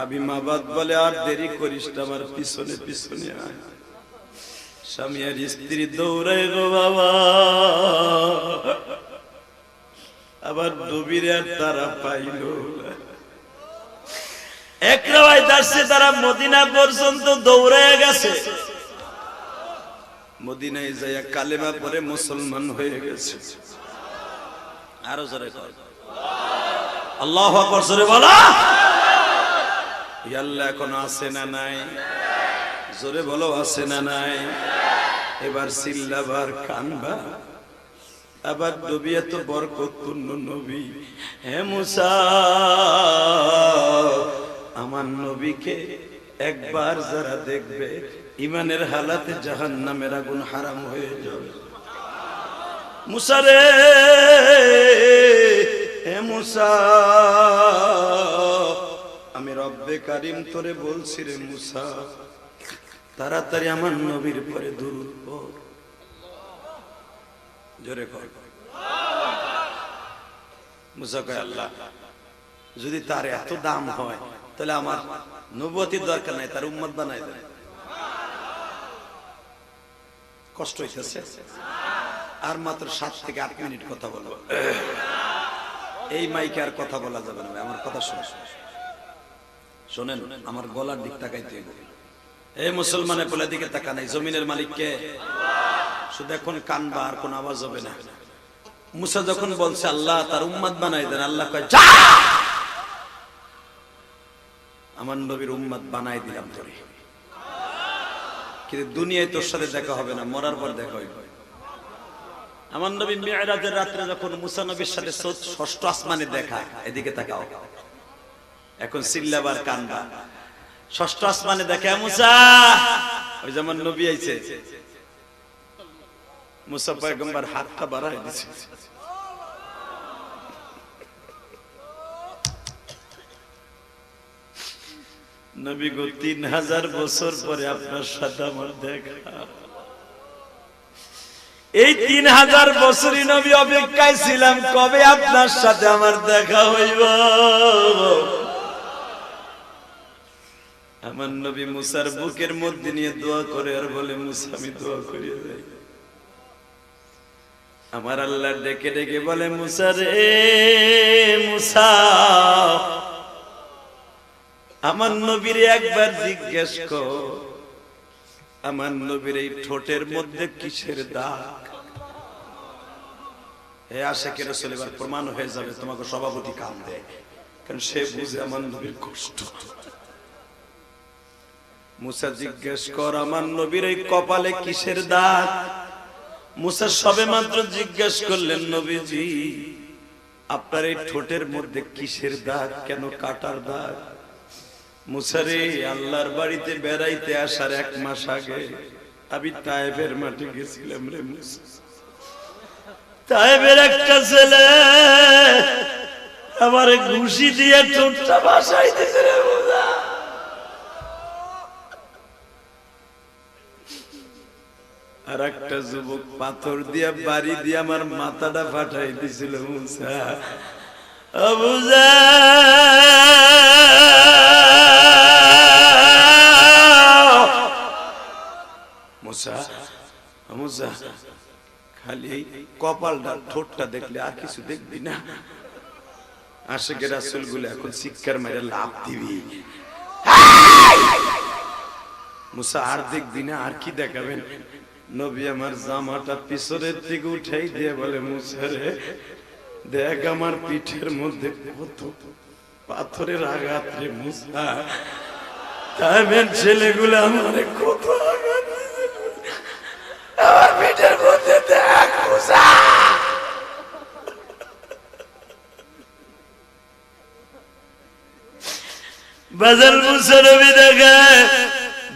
আবি মাবাদ বলে আর দেরি করিস না, আমার পিছনে পিছনে আয়। স্বামী আর স্ত্রী দৌড়ায় গো বাবা। আবার নবীর আর তারা পাইল। এক রায় দাসে তারা মদিনা পর্যন্ত দৌড়ায় গেছে। মদিনায় যাইয়া কালেমা পড়ে মুসলমান হয়ে গেছে। আরো জোরে কর আল্লাহু আকবার, জোরে বলো। আল্লাহ এখন আছে না নাই? জোরে বলো আছে না নাই? এবার চিল্লাবার কানবা। আবার নবী এত বরকতপূর্ণ নবী। হে মুসা, আমার নবীকে একবার যারা দেখবে ইমানের হালাতে জাহান্নামের আগুন হারাম হয়ে যাবে। মুসা রে, হে মুসা, আমি রব্বে কারিম তোরে বলছি রে মুসা, তাড়াতাড়ি আমার নবীর পরে দুরূদ পড়। জোরে কর। মুসা কয় আল্লাহ, যদি তার এত দাম হয় তাহলে আমার নবুয়তির দরকার নাই, তার উম্মত বানাই দেন। কষ্ট হইতেছে। আর মাত্র 7 থেকে 8 মিনিট কথা বলবো। এই মাইকে আর কথা বলা যাবে না। আমার কথা শোনেন, আমার গলার দিক তাকাইতে হবে। এই মুসলমানের গলার দিকে তাকা নাই, জমিনের মালিক কে? শুধু এখন কানবা, আর কোন আওয়াজ হবে না। মুসা যখন বলছে আল্লাহ তার উম্মত বানাই দেন, আল্লাহ কয় যা, আমার নবীর উম্মত বানাই দিলাম তোরে। কিন্তু দুনিয়ায় তোর সাথে দেখা হবে না, মরার পর দেখা হইবে। আমার নবী মিরাজের রাত্রে যখন মুসা নবীর সাথে 6ষ্ঠ আসমানে দেখা, এদিকে তাকাও। এখন চিল্লাবার কানবা। 6ষ্ঠ আসমানে দেখা মুসা, ওই যেমন নবী আইছে। মুসা পয়গম্বর হাতটা বাড়ায় দিছে। নবী গো 3000 বছর পরে আপনার সাথে আমার দেখা। এই 3000 বছরই নবী অপেক্ষায় ছিলাম, কবে আপনার সাথে আমার দেখা হইব। আমার নবী মুসার বুকের মধ্যে নিয়ে দোয়া করে আর বলে, মুসা আমি দোয়া করিয়ে যাই। আমার আল্লাহ ডেকে ডেকে বলে, মুসা রে মুসা, আমার নবীর একবার জিজ্ঞেস কর, আমার নবীর এই ঠোঁটের মধ্যে কিসের দাগ? হে আশিকে রাসূল, এবার প্রমাণ হয়ে যাবে। তোমাকে সভাপতি কান দেয়, কারণ সে বুঝে আমার নবীর কষ্ট। মুসা জিজ্ঞেস কর আমার নবীর এই কপালে কিসের দাগ? মুসা সবে মাত্র জিজ্ঞেস করলেন নবীজি আপনার এই ঠোঁটের মধ্যে কিসের দাগ, কেন কাটার দাগ? মুসা রে, আল্লাহর বাড়িতে বেড়াইতে আসার 1 মাস আগে আমি তায়েফের মাঠে গেছিলাম রে মুসা। তায়েফের একটা ছেলে আমার ঘুষি দিয়ে ঠোঁটটা ভাসাই দিয়েছে রে মুসা। আর একটা যুবক পাথর দিয়ে বাড়ি দিয়ে আমার মাথাটা ফাটাই দিছিল মুসা। মুসা মুসা খালি কপালটা ঠোঁটটা দেখলে আর কিছু দেখবি না? আশিকে রাসূল গুলো এখন শিক্ষার মেরে লাভ দিবি। মুসা আর দেখবি না? আর কি দেখাবেন? নবী আমার জামাটা পিছনের দিকে উঠাই দিয়ে বলে মুসা রে দেখ আমার পিঠের মধ্যে কত পাথরের আঘাত রে মুসা। তাইবের ছেলেগুলো আমারে কত আঘাত দিয়েছে আমার পিঠের মধ্যে, দেখ মুসা। বাজার মুসা নবী দেখে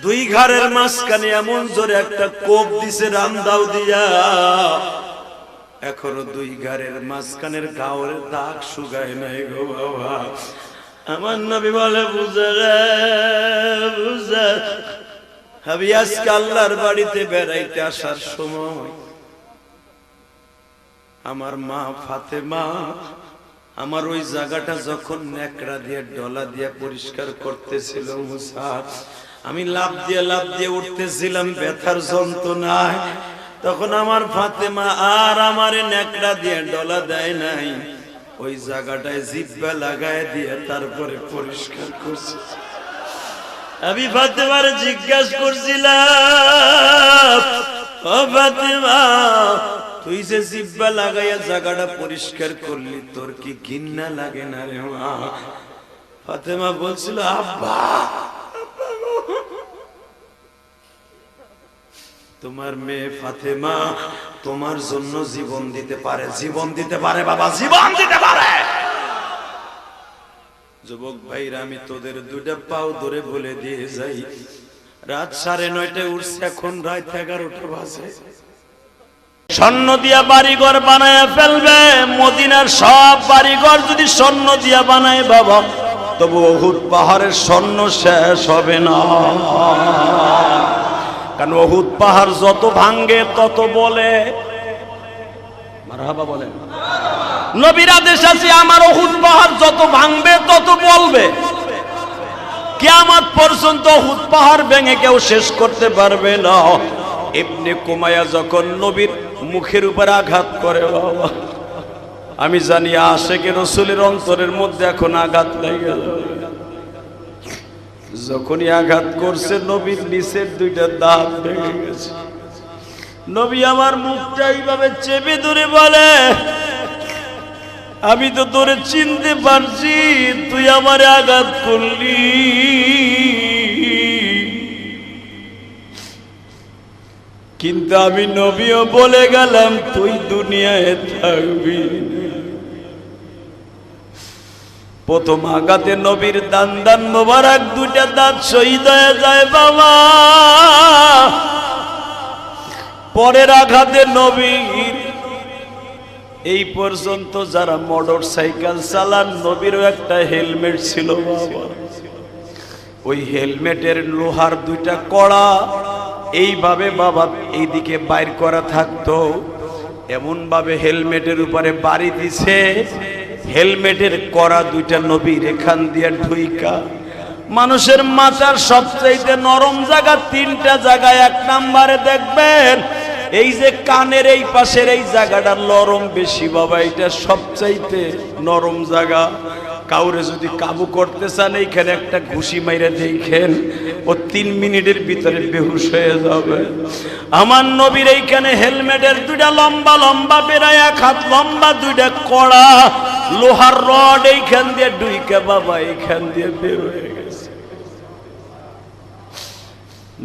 2 ঘাড়ের মাঝখানে এমন জোরে একটা কোপ দিছে রামদাও দিয়া, এখনো 2 ঘাড়ের মাঝখানের ঘাওয়ের দাগ শুকায় নাই গো বাবা। আমার নবী বলে বুঝা রে বুঝা, আমি আজকে আল্লাহর বাড়িতে বেড়াইতে আসার সময় আমার মা ফাতেমা আমার ওই জায়গাটা যখন নেকড়া দিয়ে ডলা দিয়ে পরিষ্কার করতেছিল মুসা, আমি লাফ দিয়ে উঠতেছিলাম ব্যথার যন্ত্রণায়, তখন আমার ফাতেমা আর আমারে নেকড়া দিয়ে ডলা দেয় নাই, ওই জায়গাটায় জিহ্বা লাগায় দিয়ে তারপরে পরিষ্কার করছে। আমি ফাতেমার জিজ্ঞাসা করছিলাম ও ফাতেমা তুই যে জিহ্বা লাগাইয়া জায়গাটা পরিষ্কার করলি তোর কি ঘৃণা লাগে না রে মা? ফাতেমা বলছিল আব্বা তোমার মেয়ে ফাতেমা তোমার জন্য জীবন দিতে পারে, জীবন দিতে পারে বাবা, জীবন দিতে পারে। যুবক ভাইরা আমি তোদের 2টা পাও ধরে বলে দিয়ে যাই, রাত 9:30 উঠছে, এখন রাত 11টা বাজে। স্বর্ণ দিয়া বাড়িঘর বানায় ফেলবে, মদিনার সব বাড়িঘর যদি স্বর্ণ দিয়া বানায় বাবা, তবু উহুদ পাহাড়ের স্বর্ণ শেষ হবে না। কারণ উহুদ পাহাড় যত ভাঙ্গে তত বলে। মারহাবা বলেন। নবীর আদেশ আছে আমার উহুদ পাহাড় যত ভাঙবে তত বলবে। কিয়ামত পর্যন্ত উহুদ পাহাড় ভেঙে কেউ শেষ করতে পারবে না। ইবনে কুমায়া যখন নবীর মুখের উপর আঘাত করে বাবা, আমি জানি আশিকে রাসূলের অন্তরের মধ্যে এখন আঘাত লেগে গেল। যখনই আঘাত করছে নবীর নিচের 2টা দাঁত ভেঙে গেছে। নবী আমার মুখটা এইভাবে চেপে ধরে বলে আমি তো তোরে চিনতে পারছি, তুই আমারে আঘাত করলি, কিন্তু আমি নবীও বলে গেলাম তুই দুনিয়ায় থাকবি। প্রথম আঘাতে নবীর দান মোবারক 2টা দাঁত শহীদ হয়ে যায় বাবা। পরের আঘাতে নবীর এই পর্যন্ত যারা মোটরসাইকেল চালান নবীরও একটা হেলমেট ছিল বাবা। ওই হেলমেটের লোহার 2টা কড়া এইভাবে বাবা এইদিকে বাইর করা থাকতো, এমন ভাবে হেলমেটের উপরে বাড়ি দিছে, হেলমেটের কড়া 2টা নবীর এখান দিয়ে ঢুইকা। মানুষের মাথার সবচাইতে নরম জায়গা 3টা জায়গায়, 1 নম্বরে দেখবেন এই যে কানের এই পাশের এই জায়গাটা নরম বেশি বাবা, এটা সবচাইতে নরম জায়গা। কাউরে যদি কাবু করতে চান এইখানে একটা ঘুষি মাইরে দেখেন, ও 3 মিনিটের ভিতরে বেহুশ হয়ে যাবে। আমার নবীর এইখানে হেলমেটের 2টা লম্বা লম্বা প্রায় 1 হাত লম্বা 2টা কড়া লোহার রড এইখান দিয়ে ডুইকে বাবা এইখান দিয়ে বের হয়ে গেছে।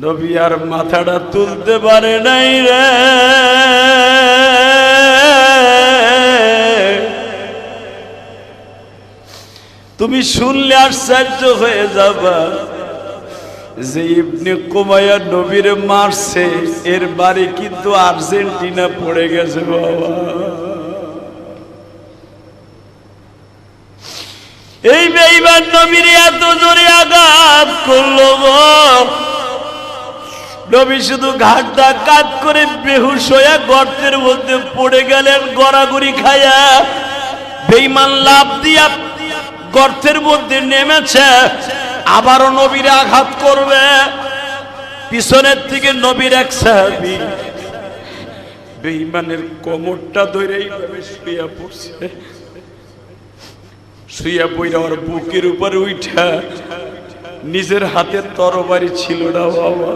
নবী আর মাথাটা তুলতে পারে নাই রে। তুমি শুনলে আশ্চর্য হয়ে যাবা যে ইবনে কুমাইয়া নবীর মারছে, এর বাড়ি কিন্তু আর্জেন্টিনা পড়ে গেছে বাবা। এই বেঈমান নবীর এত জোরে আঘাত করলো গো, নবী শুধু ঘাটটা কাট করে বেহুশ হয়ে গর্তের মধ্যে পড়ে গেলেন গড়াগড়ি খায়া। বেঈমান লাফ দিয়া গর্তের মধ্যে নেমেছে, আবারও নবীর আঘাত করবে। পিছনের থেকে নবীর এক সাহাবী বেঈমানের কোমরটা ধরে এইভাবে শুইয়া পড়ছে। শুইয়া পড়ে ওর বুকের উপরে উঠা, নিজের হাতে তরবারি ছিল না বাবা,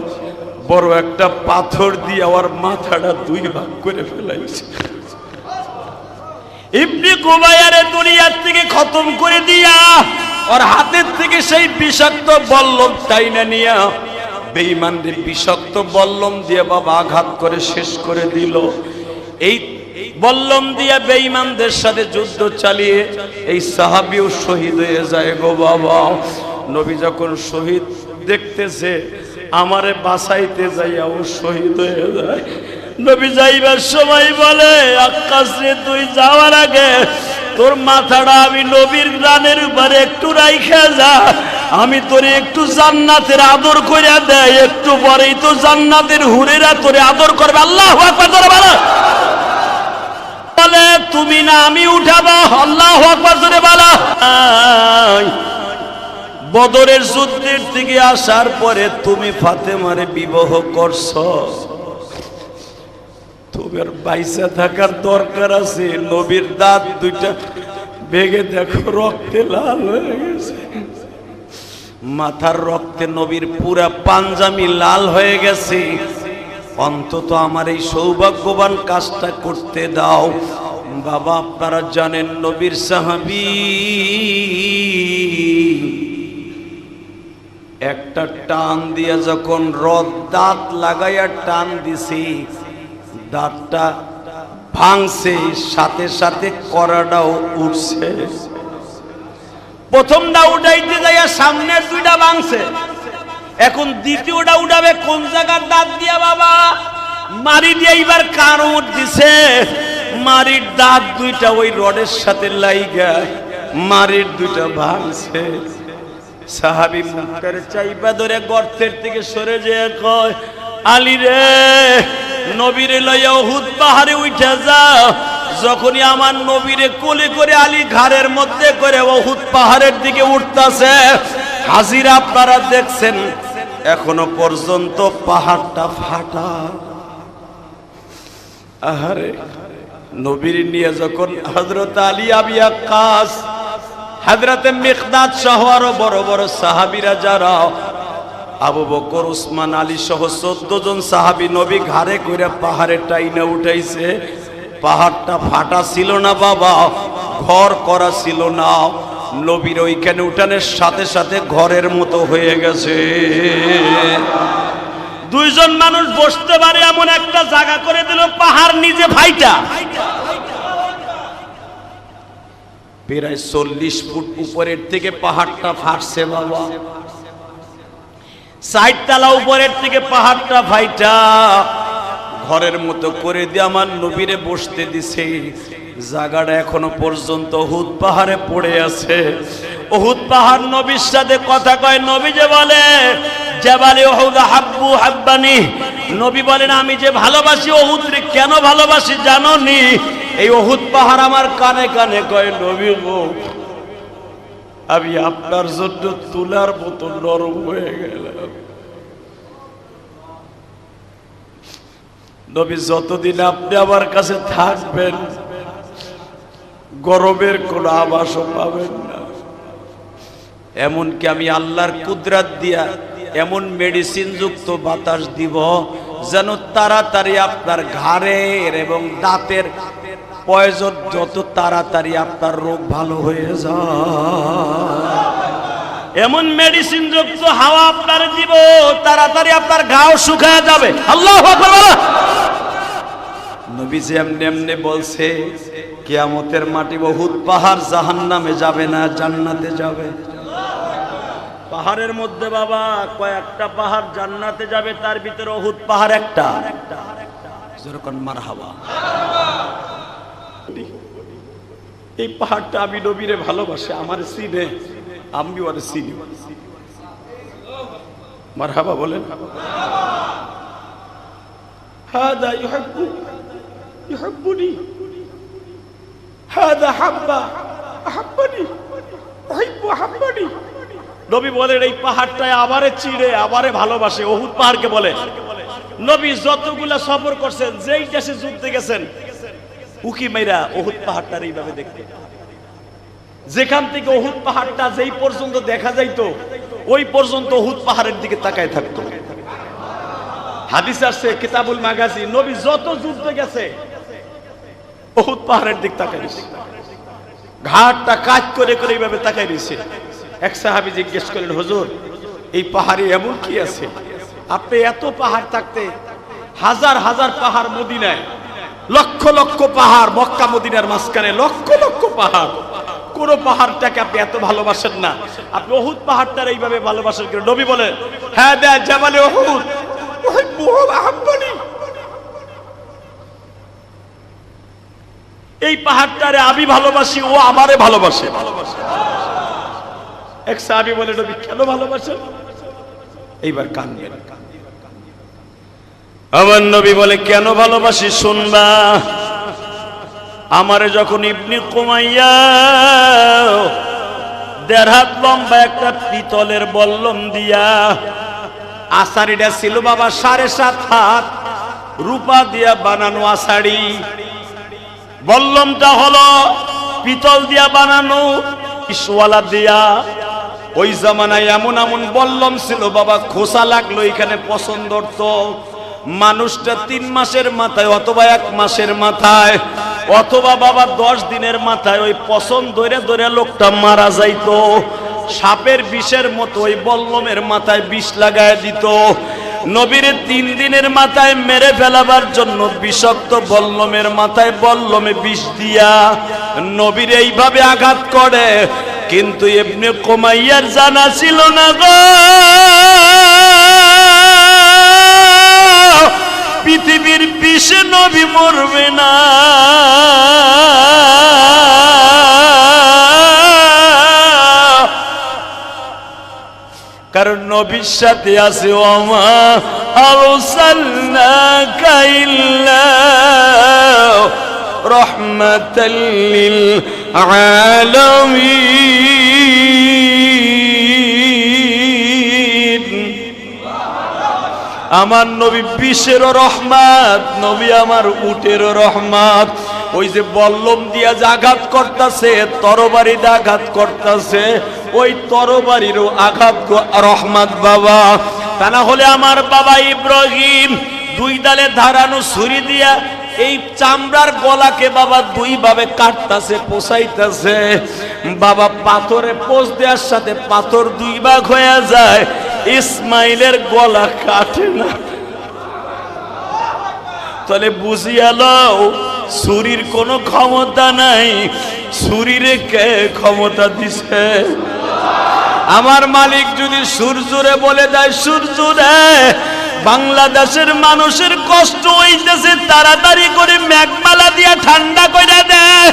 বড় একটা পাথর দিয়ে আমার মাথাটা দুই ভাগ করে ফেলাইছে। ইবনে কুমাইয়ার দুনিয়ার থেকে খতম করে দিয়া ওর হাতের থেকে সেই বিষাক্ত বল্লম টাইনা নিয়া বেঈমানদের বিষাক্ত বল্লম দিয়ে বাবা আঘাত করে শেষ করে দিল। এই বল্লম দিয়ে বেঈমানদের সাথে যুদ্ধ চালিয়ে এই সাহাবীও শহীদ হয়ে যায় গো বাবা। নবী যখন শহীদ দেখতেছে, আমারে বাঁচাইতে যাইয়া ও শহীদ হয়ে যায়। নবী যাইবার সময় বলে, আকাশ রে তুই যাওয়ার আগে তোর মাথাটা আমি নবীর রানের উপরে একটু রাইখা যা, আমি তোরে একটু জান্নাতের আদর কইরা দেয়, একটু পরেই তো জান্নাতের হুরেরা তোরে আদর করবে। আল্লাহু আকবার জোরে বলো। বলে তুমি না আমি উঠাবো। আল্লাহু আকবার জোরে বলো। বদরের যুদ্ধের থেকে আসার পরে তুমি ফাতেমারে বিবাহ করছো, তোমার বাইসা থাকার দরকার আছে। নবীর দাঁত দুইটা ভেঙে দেখো রক্তে লাল হয়ে গেছে, মাথার রক্তে নবীর পুরা পাঞ্জামি লাল হয়ে গেছে। অন্তত আমার এই সৌভাগ্যবান কাজটা করতে দাও। বাবা আপনারা জানেন নবীর সাহাবী একটা টান দিয়ে যখন দাঁত লাগাইয়া টান দিছি, দাঁতটা ভাঙছে, সাথে সাথে কড়াটাও উঠছে। প্রথমটা উঠাইতে যাইয়া সামনের দুইটা ভাঙছে, এখন দ্বিতীয়টা উঠাবে কোন জায়গার দাঁত দিয়া বাবা? মারি দিয়ে এইবার কারণ দিছে, মারির দাঁত দুইটা ওই রডের সাথে লাইগা মারির দুইটা ভাঙছে। সাহাবী মুখটারে চাইপা ধরে গর্তের থেকে সরে যেয়ে কয়, আলী রে, নবীরে লইয়া উহুদ পাহাড়ে উঠে যাও। যখনই আমার নবীরে কোলে করে আলী ঘাড়ের মধ্যে করে উহুদ পাহাড়ের দিকে উঠতেছে, হাজির আপনারা দেখছেন এখনো পর্যন্ত পাহাড়টা ফাটা। আহারে, নবীর নিয়ে যখন হযরত আলী আবি আক্কাস, হযরতে মিকদাদ সহ আরো বড় বড় সাহাবীরা যারা, আবু বকর, উসমান, আলী সহ 14 জন সাহাবী নবী ঘাড়ে করে পাহাড়ে টাইনা উঠাইছে। পাহাড়টা ফাটা ছিল না বাবা, ঘর করা ছিল না। নবীর ওইখানে উঠানের সাথে সাথে ঘরের মতো হয়ে গেছে। দুইজন মানুষ বসতে পারে এমন একটা জায়গা করে দিল, পাহাড় নিজে ফাইটা। প্রায় 40 ফুট উপরের থেকে পাহাড়টা ফাটছে বাবা। 60 তলা উপরের থেকে পাহাড়টা ফাইটা ঘরের মতো করে দিয়ে আমার নবীরে বসতে দিছে। জায়গাটা এখনো পর্যন্ত উহুদ পাহাড়ে পড়ে আছে। উহুদ পাহাড় নবীর সাথে কথা কয়। নবী যে বলে, জাবালে উহুদ হাব্বু হাব্বানি, নবী বলেন আমি যে ভালোবাসি উহুদ রে। কেন ভালোবাসি জানো নি? এই উহুদ পাহাড় আমার কানে কানে কয়, নবী গো, আমি আপনার জন্য তুলার মতো নরম হয়ে গেলাম। নবী, যতদিন আপনি আমার কাছে থাকবেন গরমের কোনো আভাসও পাবেন না। এমনকি আমি আল্লাহর কুদরত দিয়া এমন মেডিসিন যুক্ত বাতাস দিব যেন তাড়াতাড়ি আপনার ঘাড়ের এবং দাঁতের প্রয়োজন যত তাড়াতাড়ি আপনার রোগ ভালো হয়ে যায়। এমন মেডিসিন যুক্ত হাওয়া আপনার দিব, তাড়াতাড়ি আপনার ঘাও শুকায় যাবে। আল্লাহু আকবার। নবীজি এমনি এমনি বলছে কিয়ামতের মাটি বহুত পাহাড় জাহান্নামে যাবে না, জান্নাতে যাবে। পাহাড়ের মধ্যে বাবা কয়েকটা পাহাড় জান্নাতে যাবে, তার ভিতরে উহুদ পাহাড় একটা। যেরকম মারহাবা। এই পাহাড়টা আমি নবীরে ভালোবাসি, আমার সিনে, আমি ওর সিনি। মারহাবা বলেন। হাদা ইউহিব্বু ইউহিব্বুনি, হাদা হাব্বা আহাব্বানি, উহিব্বু আহাব্বানি। নবী বলেন এই পাহাড়টায় আবারে চিড়ে আবারে ভালোবাসে। উহুদ পাহাড়কে বলে। নবী যতগুলা সফর করছেন, যেই দেশে যুদ্ধে গেছেন, উকি মেরা উহুদ পাহাড়টার এইভাবে দেখতে। যেখান থেকে উহুদ পাহাড়টা যেই পর্যন্ত দেখা যাইতো, ওই পর্যন্ত উহুদ পাহাড়ের দিকে তাকায় থাকতো। হাদিস আসছে কিতাবুল মাগাজি, নবী যত যুদ্ধে গেছে উহুদ পাহাড়ের দিক তাকায় রয়েছে, ঘাটটা কাজ করে করে এইভাবে তাকায় রয়েছে। এক সাহাবী জিজ্ঞেস করলেন, হুজুর এই পাহাড়ে এমন কি আছে? আপনি এত পাহাড় থাকতে, হাজার হাজার পাহাড় মদিনায়, লক্ষ লক্ষ পাহাড় মক্কা মদিনার মাঝখানে, লক্ষ লক্ষ পাহাড়, কোন পাহাড়টাকে আপনি এত ভালোবাসেন না, আপনি উহুদ পাহাড়টার এইভাবে ভালোবাসেন কেন? নবী বলে, হ্যাঁ দে জাবালে উহুদ উহিব্বুহু আহাব্বানি। এই পাহাড়টারে আমি ভালোবাসি, ও আমারে ভালোবাসে। এক সাহাবী বলে, নবী কেন ভালোবাসেন? এইবার কাঁদবেন। আমার নবী বলে, কেন ভালোবাসি শুনবা। আমারে যখন ইবনে কুমাইয়া 1.5 হাত লম্বা একটা পিতলের বল্লম দিয়া, আষাঢ়িটা ছিল বাবা 7.5 হাত, রূপা দিয়া বানানো আষাঢ়ি। বল্লমটা হলো পিতল দিয়া বানানো, ইসওয়ালা দিয়া। ওই জামানায় এমন এমন বল্লম ছিল বাবা, খোসা লাগলো এখানে পছন্দ হতো। মানুষটা 3 মাসের মাথায় অথবা 1 মাসের মাথায় অথবা বাবা 10 দিনের মাথায় ওই পছন্দ ধরে ধরে লোকটা মারা যাইতো। সাপের বিষের মতো ওই বল্লমের মাথায় বিষ লাগায় দিত। নবীর 3 দিনের মাথায় মেরে ফেলাবার জন্য বিষাক্ত বল্লমের মাথায় বল্লমে বিষ দিয়া নবীর এইভাবে আঘাত করে। কিন্তু ইবনে কুমাইয়ার জানা ছিল না গো, পৃথিবীর বিষে নবী মরবে না। কারণ নবীর সাথে আছে ওমা আরসালনাকা ইল্লা রাহমাতাল লিল আলামিন। আমার নবী বিষেরও রহমত, নবী আমার উটেরও রহমত। ওই যে বল্লম দিয়া যে আঘাত করতেছে, তরবারি দিয়ে আঘাত করতেছে, ওই তরবারিরও আঘাত রহমত বাবা। তা না হলে আমার বাবা ইব্রাহিম 2 ডালে ধারানো ছুরি দিয়া এই চামড়ার গলাকে বাবা 2 ভাবে কাটতেছে, পোষাইতেছে বাবা। পাথরে পোষ দেওয়ার সাথে পাথর 2 ভাগ হয়ে যায়, ইসমাইলের গলা কাটে না। তাহলে বুঝিয়া লও ছুরির কোনো ক্ষমতা নাই, ছুরিরে কে ক্ষমতা দিছে? আমার মালিক যদি সূর্যরে বলে দেয়, সূর্যরে বাংলাদেশের মানুষের কষ্ট হইতেছে, তাড়াতাড়ি করে মেঘমালা দিয়া ঠান্ডা করে দেয়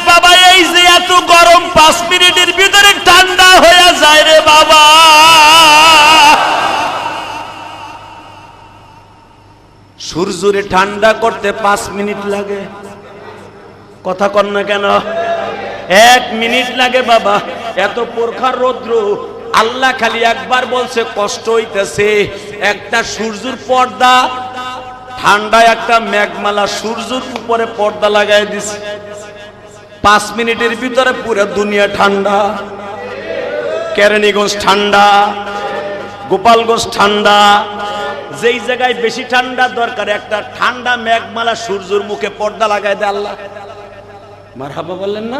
বাবা। এই যে এত গরম 5 মিনিটের ভিতরে ঠান্ডা হয়ে যায় রে বাবা। সূর্যরে ঠান্ডা করতে 5 মিনিট লাগে, কথা কন না কেন? 1 মিনিট লাগে বাবা। এত প্রখর রৌদ্র, আল্লাহ খালি একবার বলছে কষ্ট হইতেছে। একটা সূর্যের পর্দা ঠান্ডা, একটা মেঘমালা সূর্যের উপরে পর্দা লাগাই দিছে, 5 মিনিটের ভিতরে পুরো দুনিয়া ঠান্ডা। কেরানীগঞ্জ ঠান্ডা, গোপালগঞ্জ ঠান্ডা। যেই জায়গায় বেশি ঠান্ডা দরকার, একটা ঠান্ডা মেঘমালা সূর্যের মুখে পর্দা লাগাই দেয় আল্লাহ। মারহাবা বললেন না?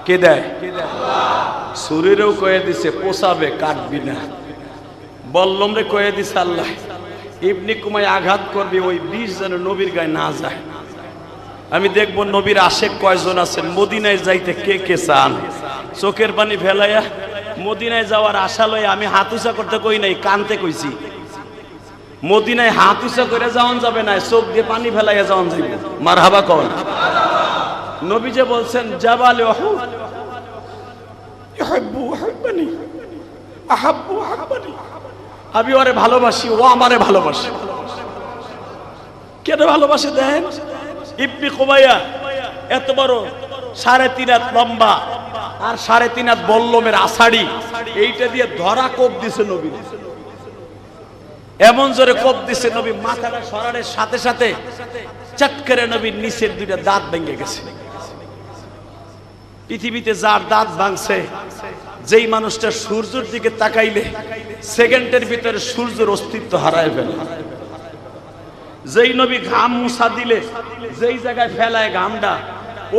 কে দেয়? শরীরেও কয়ে দিছে পোষাবে, কাটবি না। বললম রে কয়ে দিছে আল্লাহ, ইবনি কুমায় আঘাত করবি, ওই বিষ যেন নবীর গায়ে না যায়। আমি দেখবো নবীর আশেক কয়জন আছেন, মদিনায় যাইতে কে কে চান। চোখের পানি ফেলাইয়া মদিনায় যাওয়ার আশা লয়ে আমি হাত উঁচা করতে কই নাই, কানতে কইছি। মদিনায় হাত উঁচা করে যাওয়ান যাবে না, চোখ দিয়ে পানি ফেলাইয়া যাওয়ান যাইব। মারহাবা কন। নবী যে বলছেন জাবালে উহুদ ইউহিব্বু ইউহিব্বুনি আহাব্বু আহাব্বানি, আমি ওরে ভালোবাসি, ও আমারে ভালোবাসে। কেন ভালোবাসে দেন? ইবনে কুমাইয়া এত বড় 3.5 হাত লম্বা আর 3.5 হাত বল্লমের আষাঢ়ি, এইটা দিয়ে ধরা কোপ দিছে নবী। এমন জোরে কোপ দিছে নবী, মাথাটা সরানোর সাথে সাথে চট করে নবীর নিচের 2টা দাঁত ভেঙে গেছে। পৃথিবীতে যার দাঁত ভাঙছে, যেই মানুষটা সূর্যের দিকে তাকাইলে সেকেন্ডের ভিতরে সূর্যের অস্তিত্ব হারায় ফেলে। যেই নবী ঘাম মুছা দিলে যেই জায়গায় ফেলায় ঘামটা,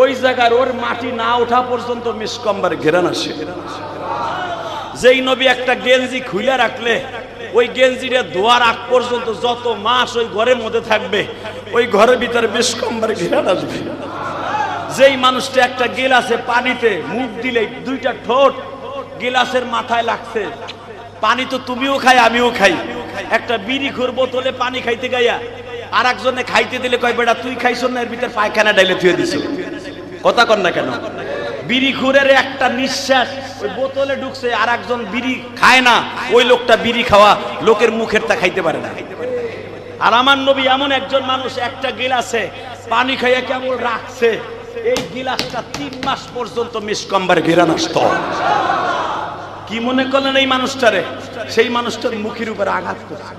ওই জায়গার ওর মাটি না ওঠা পর্যন্ত মিসকম্বার ঘেরান আসে। যেই নবী একটা গেঞ্জি খুলে রাখলে ওই গেঞ্জিটা ধোয়ার আগ পর্যন্ত যত মাস ওই ঘরের মধ্যে থাকবে, ওই ঘরের ভিতরে মিসকম্বার ঘেরান আসবে। যেই মানুষটা একটা গিলাসে পানিতে মুখ দিলে 2টা ঠোঁট গিলাসের মাথায় লাগছে, পানি তো তুমিও খাই আমিও খাই। একটা বিড়িখোর বোতলে পানি খাইতে গাইয়া আর একজনে খাইতে দিলে কয় বেটা তুই খাইছ না, এর ভিতর পায়খানা ডাইলে থুয়ে দিছে। কথা কন না কেন? বিড়িখোরের একটা নিঃশ্বাস ওই বোতলে ঢুকছে, আর একজন বিড়ি খায় না, ওই লোকটা বিড়ি খাওয়া লোকের মুখের তা খাইতে পারে না। আর আমার নবী এমন একজন মানুষ, একটা গিলাসে পানি খাইয়া কেমন রাখছে, এই গিলাসটা 3 মাস পর্যন্ত মিসকম্বার ঘেরান আসতো। কি মনে করলেন এই মানুষটারে? সেই মানুষটার মুখের উপর আঘাত করছে।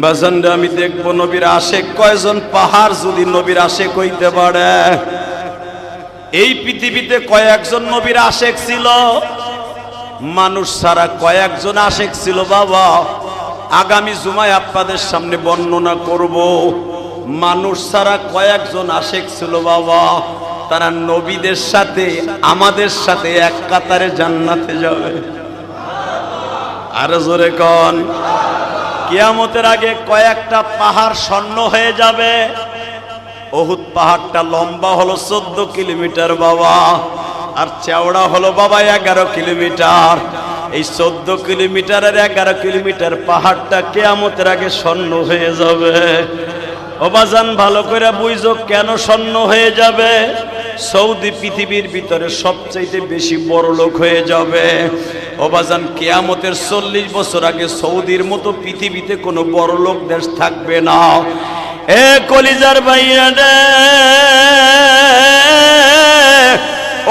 বাজানরা আমি দেখবো নবীর আশেক কয়জন। পাহাড় যদি নবীর আশেক হইতে পারে, এই পৃথিবীতে কয়েকজন নবীর আশেক ছিল। মানুষ ছাড়া কয়েকজন আশেক ছিল বাবা। আগামী জুমায় আপনাদের সামনে বর্ণনা করব। মানুষ ছাড়া কয়েকজন আশেক ছিল বাবা, তারা নবীদের সাথে আমাদের সাথে এক কাতারে জান্নাতে যাবে। আর জোরে কন। কিয়ামতের আগে কয়েকটা পাহাড় স্বর্ণ হয়ে যাবে। উহুদ পাহাড়টা লম্বা হলো 14 কিলোমিটার বাবা, আর চওড়া হলো বাবা 11 কিলোমিটার। এই 14 কিলোমিটারের 11 কিলোমিটার পাহাড়টা কিয়ামতের আগে স্বর্ণ হয়ে যাবে। ও বাজান ভালো করে বুঝো কেন স্বর্ণ হয়ে যাবে। সৌদি পৃথিবীর ভিতরে সবচাইতে বেশি বড় লোক হয়ে যাবে। ও বাজান কিয়ামতের 40 বছর আগে সৌদির মতো পৃথিবীতে কোনো বড় লোক দেশ থাকবে না। এ কলিজার ভাইয়া রে,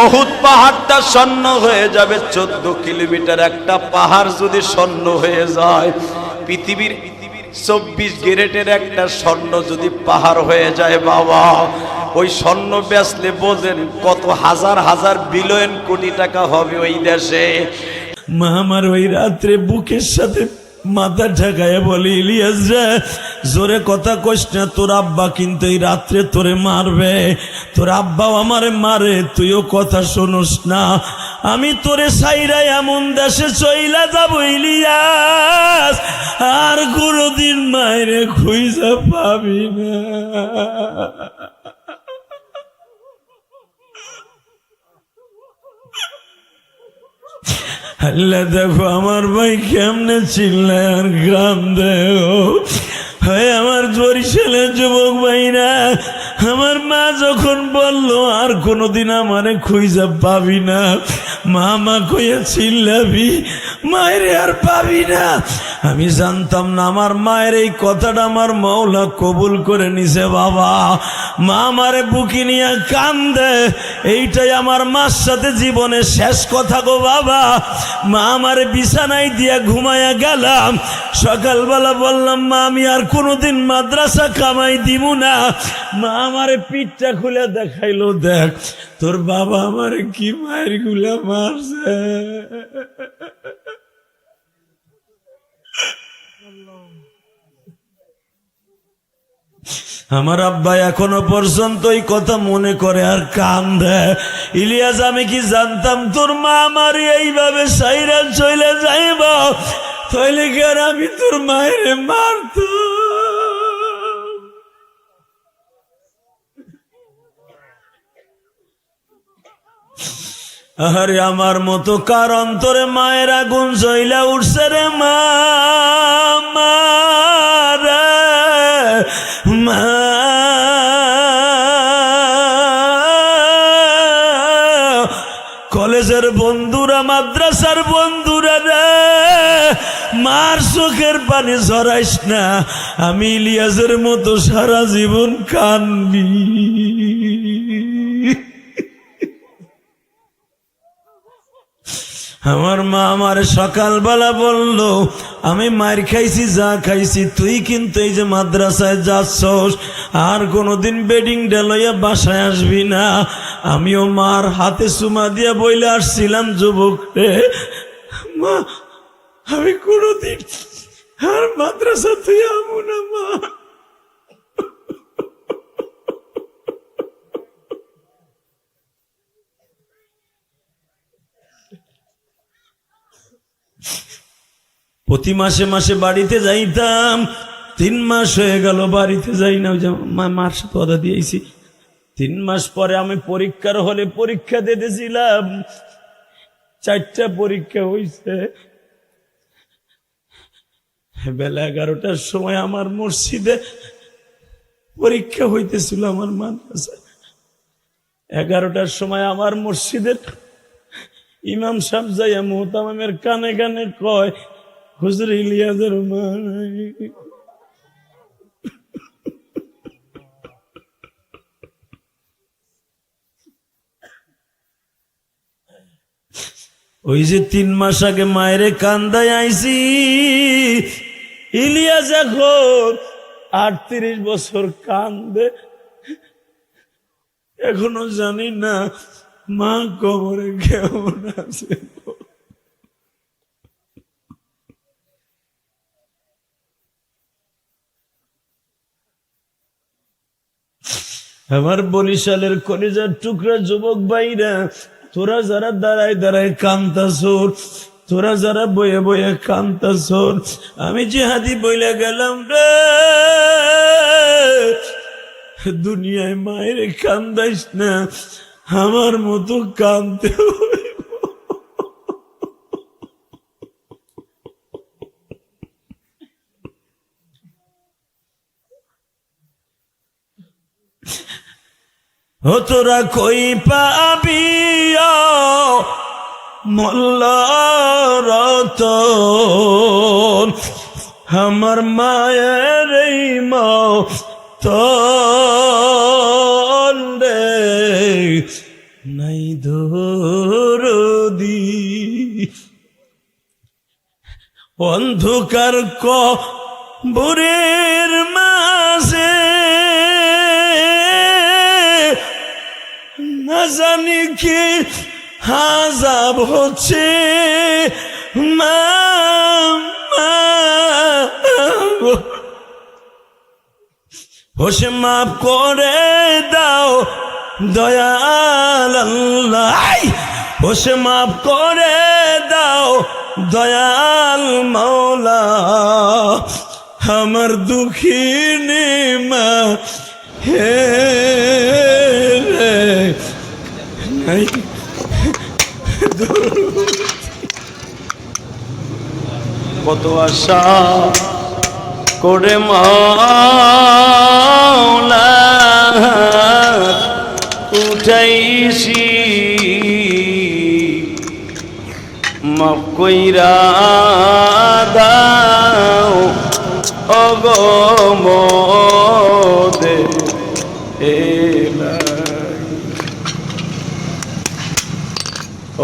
উহুদ পাহাড়টা স্বর্ণ হয়ে যাবে। 14 কিলোমিটার একটা পাহাড় যদি স্বর্ণ হয়ে যায়, পৃথিবীর 24 গ্যারেটের একটা স্বর্ণ যদি পাহাড় হয়ে যায় বাবা, ওই স্বর্ণ বেচলে বোঝেন কত হাজার হাজার বিলিয়ন কোটি টাকা হবে ওই দেশে। মা আমার ওই রাত্রে বুকের সাথে মাথা ঠেকায় বলে, ইলিয়াস রে জোরে কথা কইস না, তোর আব্বা কিন্তু এই রাত্রে তোরে মারবে। তোর আব্বাও আমারে মারে, তুইও কথা শোনস না। আমি তোরে সাইরা এমন দেশে চইলা যাবো ইলিয়াস, আর কোনদিন মায়েরে খুঁজা পাবি না। আল্লাহ দেখো আমার ভাই কেমনে চিল্লায় আর গ্রাম দেও। হয় আমার বরিশালের যুবক ভাইরা, আমার মা যখন বললো আর কোনোদিন আমারে খুঁজা পাবি না, মা মা কইয়া চিল্লাবি, মায়ের আর পাবি না। আমি জানতাম না আমার মায়ের এই কথাটা আমার মাওলা কবুল করে নিছে বাবা। মা আমারে বুকি নিয়ে কান্দে, এইটাই আমার মার সাথে জীবনের শেষ কথা গো বাবা। মা আমারে বিছানায় দিয়া ঘুমায়া গেলাম। সকালবেলা বললাম মা আমি আর কোনোদিন মাদ্রাসা কামাই দিব না। মা আমারে পিঠটা খুলে দেখাইলো, দেখ তোর বাবা আমারে কি মায়ের গুলা মারছে। আমার আব্বা এখনো পর্যন্ত এই কথা মনে করে আর কান্দে। ইলিয়াস, আমি কি জানতাম তোর মা আমার এইভাবে সাইরা চলে যাইব, তাইলে কি আর আমি তোর মায়ের মারত? আরে আমার মতো কার অন্তরে মায়ের আগুন জ্বলা উঠছে রে মা, মা কলেজের বন্ধুরা, মাদ্রাসার বন্ধুরা রে, মার চোখের পানি ঝরাইস না, আমি ইলিয়াসের মতো সারা জীবন কান্দি। আমার মা আমার সকালবেলা বলল, আমি মার খাইছি যা খাইছি, তুই কিন্তু এই যে মাদ্রাসায় যাচ্ছস আর কোনোদিন বেডিং লইয়া বাসায় আসবি না। আমিও মার হাতে চুমা দিয়া বইলে আসছিলাম, যুবক রে মা, আমি কোনোদিন আর মাদ্রাসা তুই আমু না মা। প্রতি মাসে মাসে বাড়িতে যাইতাম, 3 মাস হয়ে গেল বাড়িতে যাই না। মার সাথে কথা দিয়েছি। 3 মাস পরে আমি পরীক্ষার হলে পরীক্ষা দিতেছিলাম, 4টা পরীক্ষা হয়েছে। বেলা 11টার সময় আমার মসজিদে পরীক্ষা হইতেছিল, আমার মাদ্রাসায় 11টার সময় আমার মসজিদের ইমাম সাহেব যাইয়া মুহতামিমের কানে কানে কয়, হুজুর ইলিয়াসের মা নাই। ওই যে 3 মাস আগে মায়েরে কান্দায় আইছি, ইলিয়াস এখন 38 বছর কান্দে, এখনো জানি না মা কবরে কেমন আছে। আমার বরিশালের কলিজার টুকরা যুবক ভাইরা, তোরা যারা দাঁড়ায় দাঁড়ায় কান্তাছোর, তোরা যারা বয়ে বয়ে কান্তাছোর, আমি জিহাদি বইলে গেলাম রে, দুনিয়ায় মায়ের কান্দাইস না, আমার মতো কান্দতে হইব। ও তোরা কই পাবি মোল্লার রতন, আমার মায়ের এই মতন রে নাই দরদি। অন্ধকার কবরের মাঝে না জানি কি আযাব হচ্ছে, মা হোসে মাফ করে দাও দয়াল আল্লাহ, হোসে মাফ করে দাও দয়াল মাওলা, আমার দুঃখিনী মা হে নাই কত আশা করে মাওলা উঠাইছি, মাফ কইরা দাও ওগো মোদের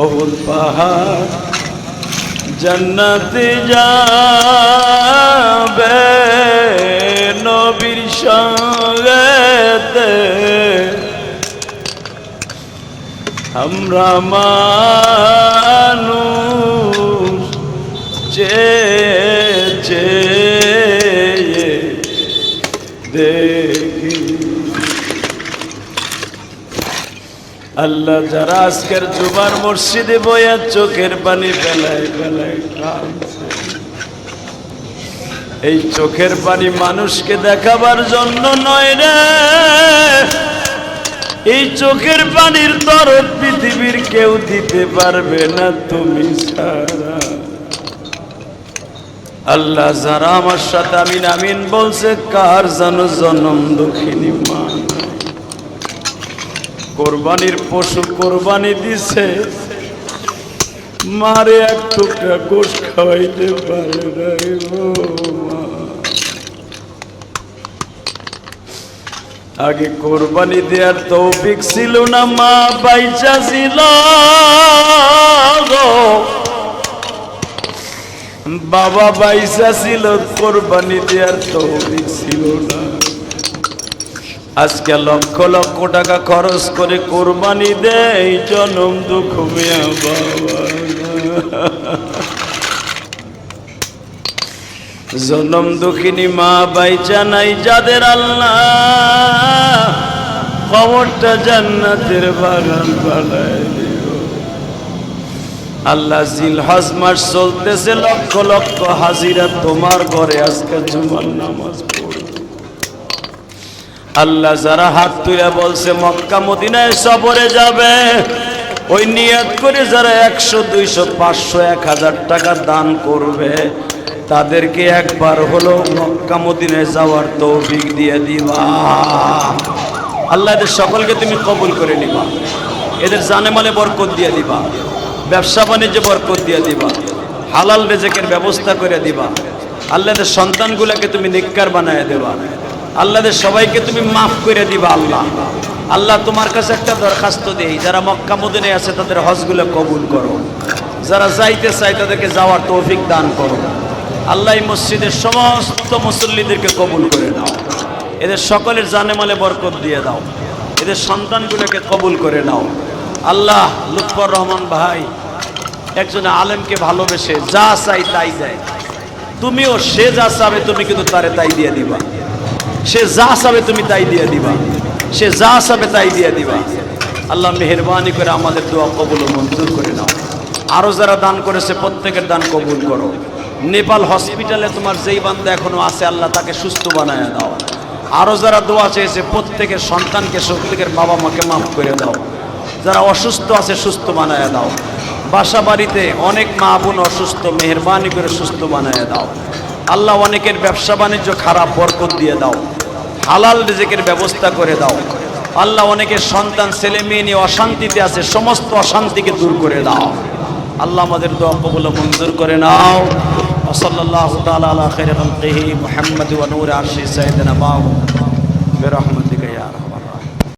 অহুদ পাহাড় জান্নাতে যাবে নবীর সঙ্গেতে, আমরা মানুষ চেয়ে দেখি আল্লাহ যারা আজকের জুমার মসজিদে বইয়া চোখের পানি ফেলায় ফেলায় কাঁদছে, এই চোখের পানি মানুষকে দেখাবার জন্য নয় রে, এই চোখের পানির দরদ পৃথিবীর কেউ দিতে পারবে না তুমি ছাড়া। আল্লাহ যারা আমার সাথে আমিন আমিন বলছে, কার জানো জনম দুঃখিনী মা, কোরবানির পশু কোরবানি দিছে, মারে এক টুকরা গোশ খাওয়াইতে পারে না গো মা। আগে কোরবানি দেওয়ার তৌফিক ছিল না, মা বাইচা ছিল গো, বাবা বাইচা ছিল, কোরবানি দেওয়ার তৌফিক ছিল না। আজকে লক্ষ লক্ষ টাকা খরচ করে কোরবানি দেয় জনম দুঃখ মিয়া বাবা, জনম দুঃখিনী মা বাইচা নাই যাদের, আল্লাহ কবরটা জান্নাতের বাগান বানায় দিও। আল্লাহ জিলহজ মাস চলতেছে, লক্ষ লক্ষ হাজিরা তোমার ঘরে আজকে জুমার নামাজ পড়বে। আল্লাহ যারা হাত তুলে বলছে মক্কা মদিনায় সফরে যাবে, ওই নিয়ত করে যারা 100, 200, 500, 1000 টাকা দান করবে, তাদেরকে একবার হলো মক্কা মদিনায় যাওয়ার তৌফিক দিয়ে দিবা। আল্লাহ এদের সকলকে তুমি কবুল করে নিবা, এদের জানে মালে বরকত দিয়ে দিবা, ব্যবসা বাণিজ্যে বরকত দিয়ে দিবা, হালাল রিজিকের ব্যবস্থা করে দিবা। আল্লাহ এদের সন্তানগুলোকে তুমি নেককার বানায় দেবা। আল্লাহ এদের সবাইকে তুমি মাফ করে দিবা। আল্লাহ আল্লাহ তোমার কাছে একটা দরখাস্ত দেই, যারা মক্কা মদিনায় আছে তাদের হজগুলো কবুল করো, যারা যাইতে চায় তাদেরকে যাওয়ার তৌফিক দান করো। আল্লাহ এই মসজিদের সমস্ত মুসল্লিদেরকে কবুল করে নাও, এদের সকলের জানে মালে বরকত দিয়ে দাও, এদের সন্তানগুলোকে কবুল করে নাও। আল্লাহ লুৎফর রহমান ভাই একজন আলেমকে ভালোবেসে যা চাই তাই দেয়, তুমিও সে যা চাবে তুমি কিন্তু তারে তাই দিয়ে দিবা, সে যা চাবে তুমি তাই দিয়ে দিবা, সে যা চাবে তাই দিয়ে দিবা। আল্লাহ মেহেরবানি করে আমাদের দোয়া কবুল ও মঞ্জুর করে নাও। আরো যারা দান করেছে প্রত্যেকের দান কবুল করো। নেপাল হসপিটালে তোমার যেই বান্দা এখনো আছে, আল্লাহ তাকে সুস্থ বানায় দাও। আরো যারা দোয়া চেয়েছে প্রত্যেকের সন্তানকে, প্রত্যেকের বাবা মাকে মাফ করে দাও। যারা অসুস্থ আছে সুস্থ বানায় দাও। বাসা বাড়িতে অনেক মা বোন অসুস্থ, মেহেরবানি করে সুস্থ বানায় দাও। আল্লাহ অনেকের ব্যবসা বাণিজ্য খারাপ, বরকত দিয়ে দাও, হালাল রিজিকের ব্যবস্থা করে দাও। আল্লাহ অনেকের সন্তান ছেলে মেয়ে নিয়ে অশান্তিতে আছে, সমস্ত অশান্তিকে দূর করে দাও। আল্লাহ আমাদের দোয়া কবুল ও মঞ্জুর করে নাও। সাল্লাল্লাহু তাআলা আলা খায়রি খালকিহি মুহাম্মদ ওয়া নূরি আরশি সাইয়্যিদিনা বিরহমাতিহি।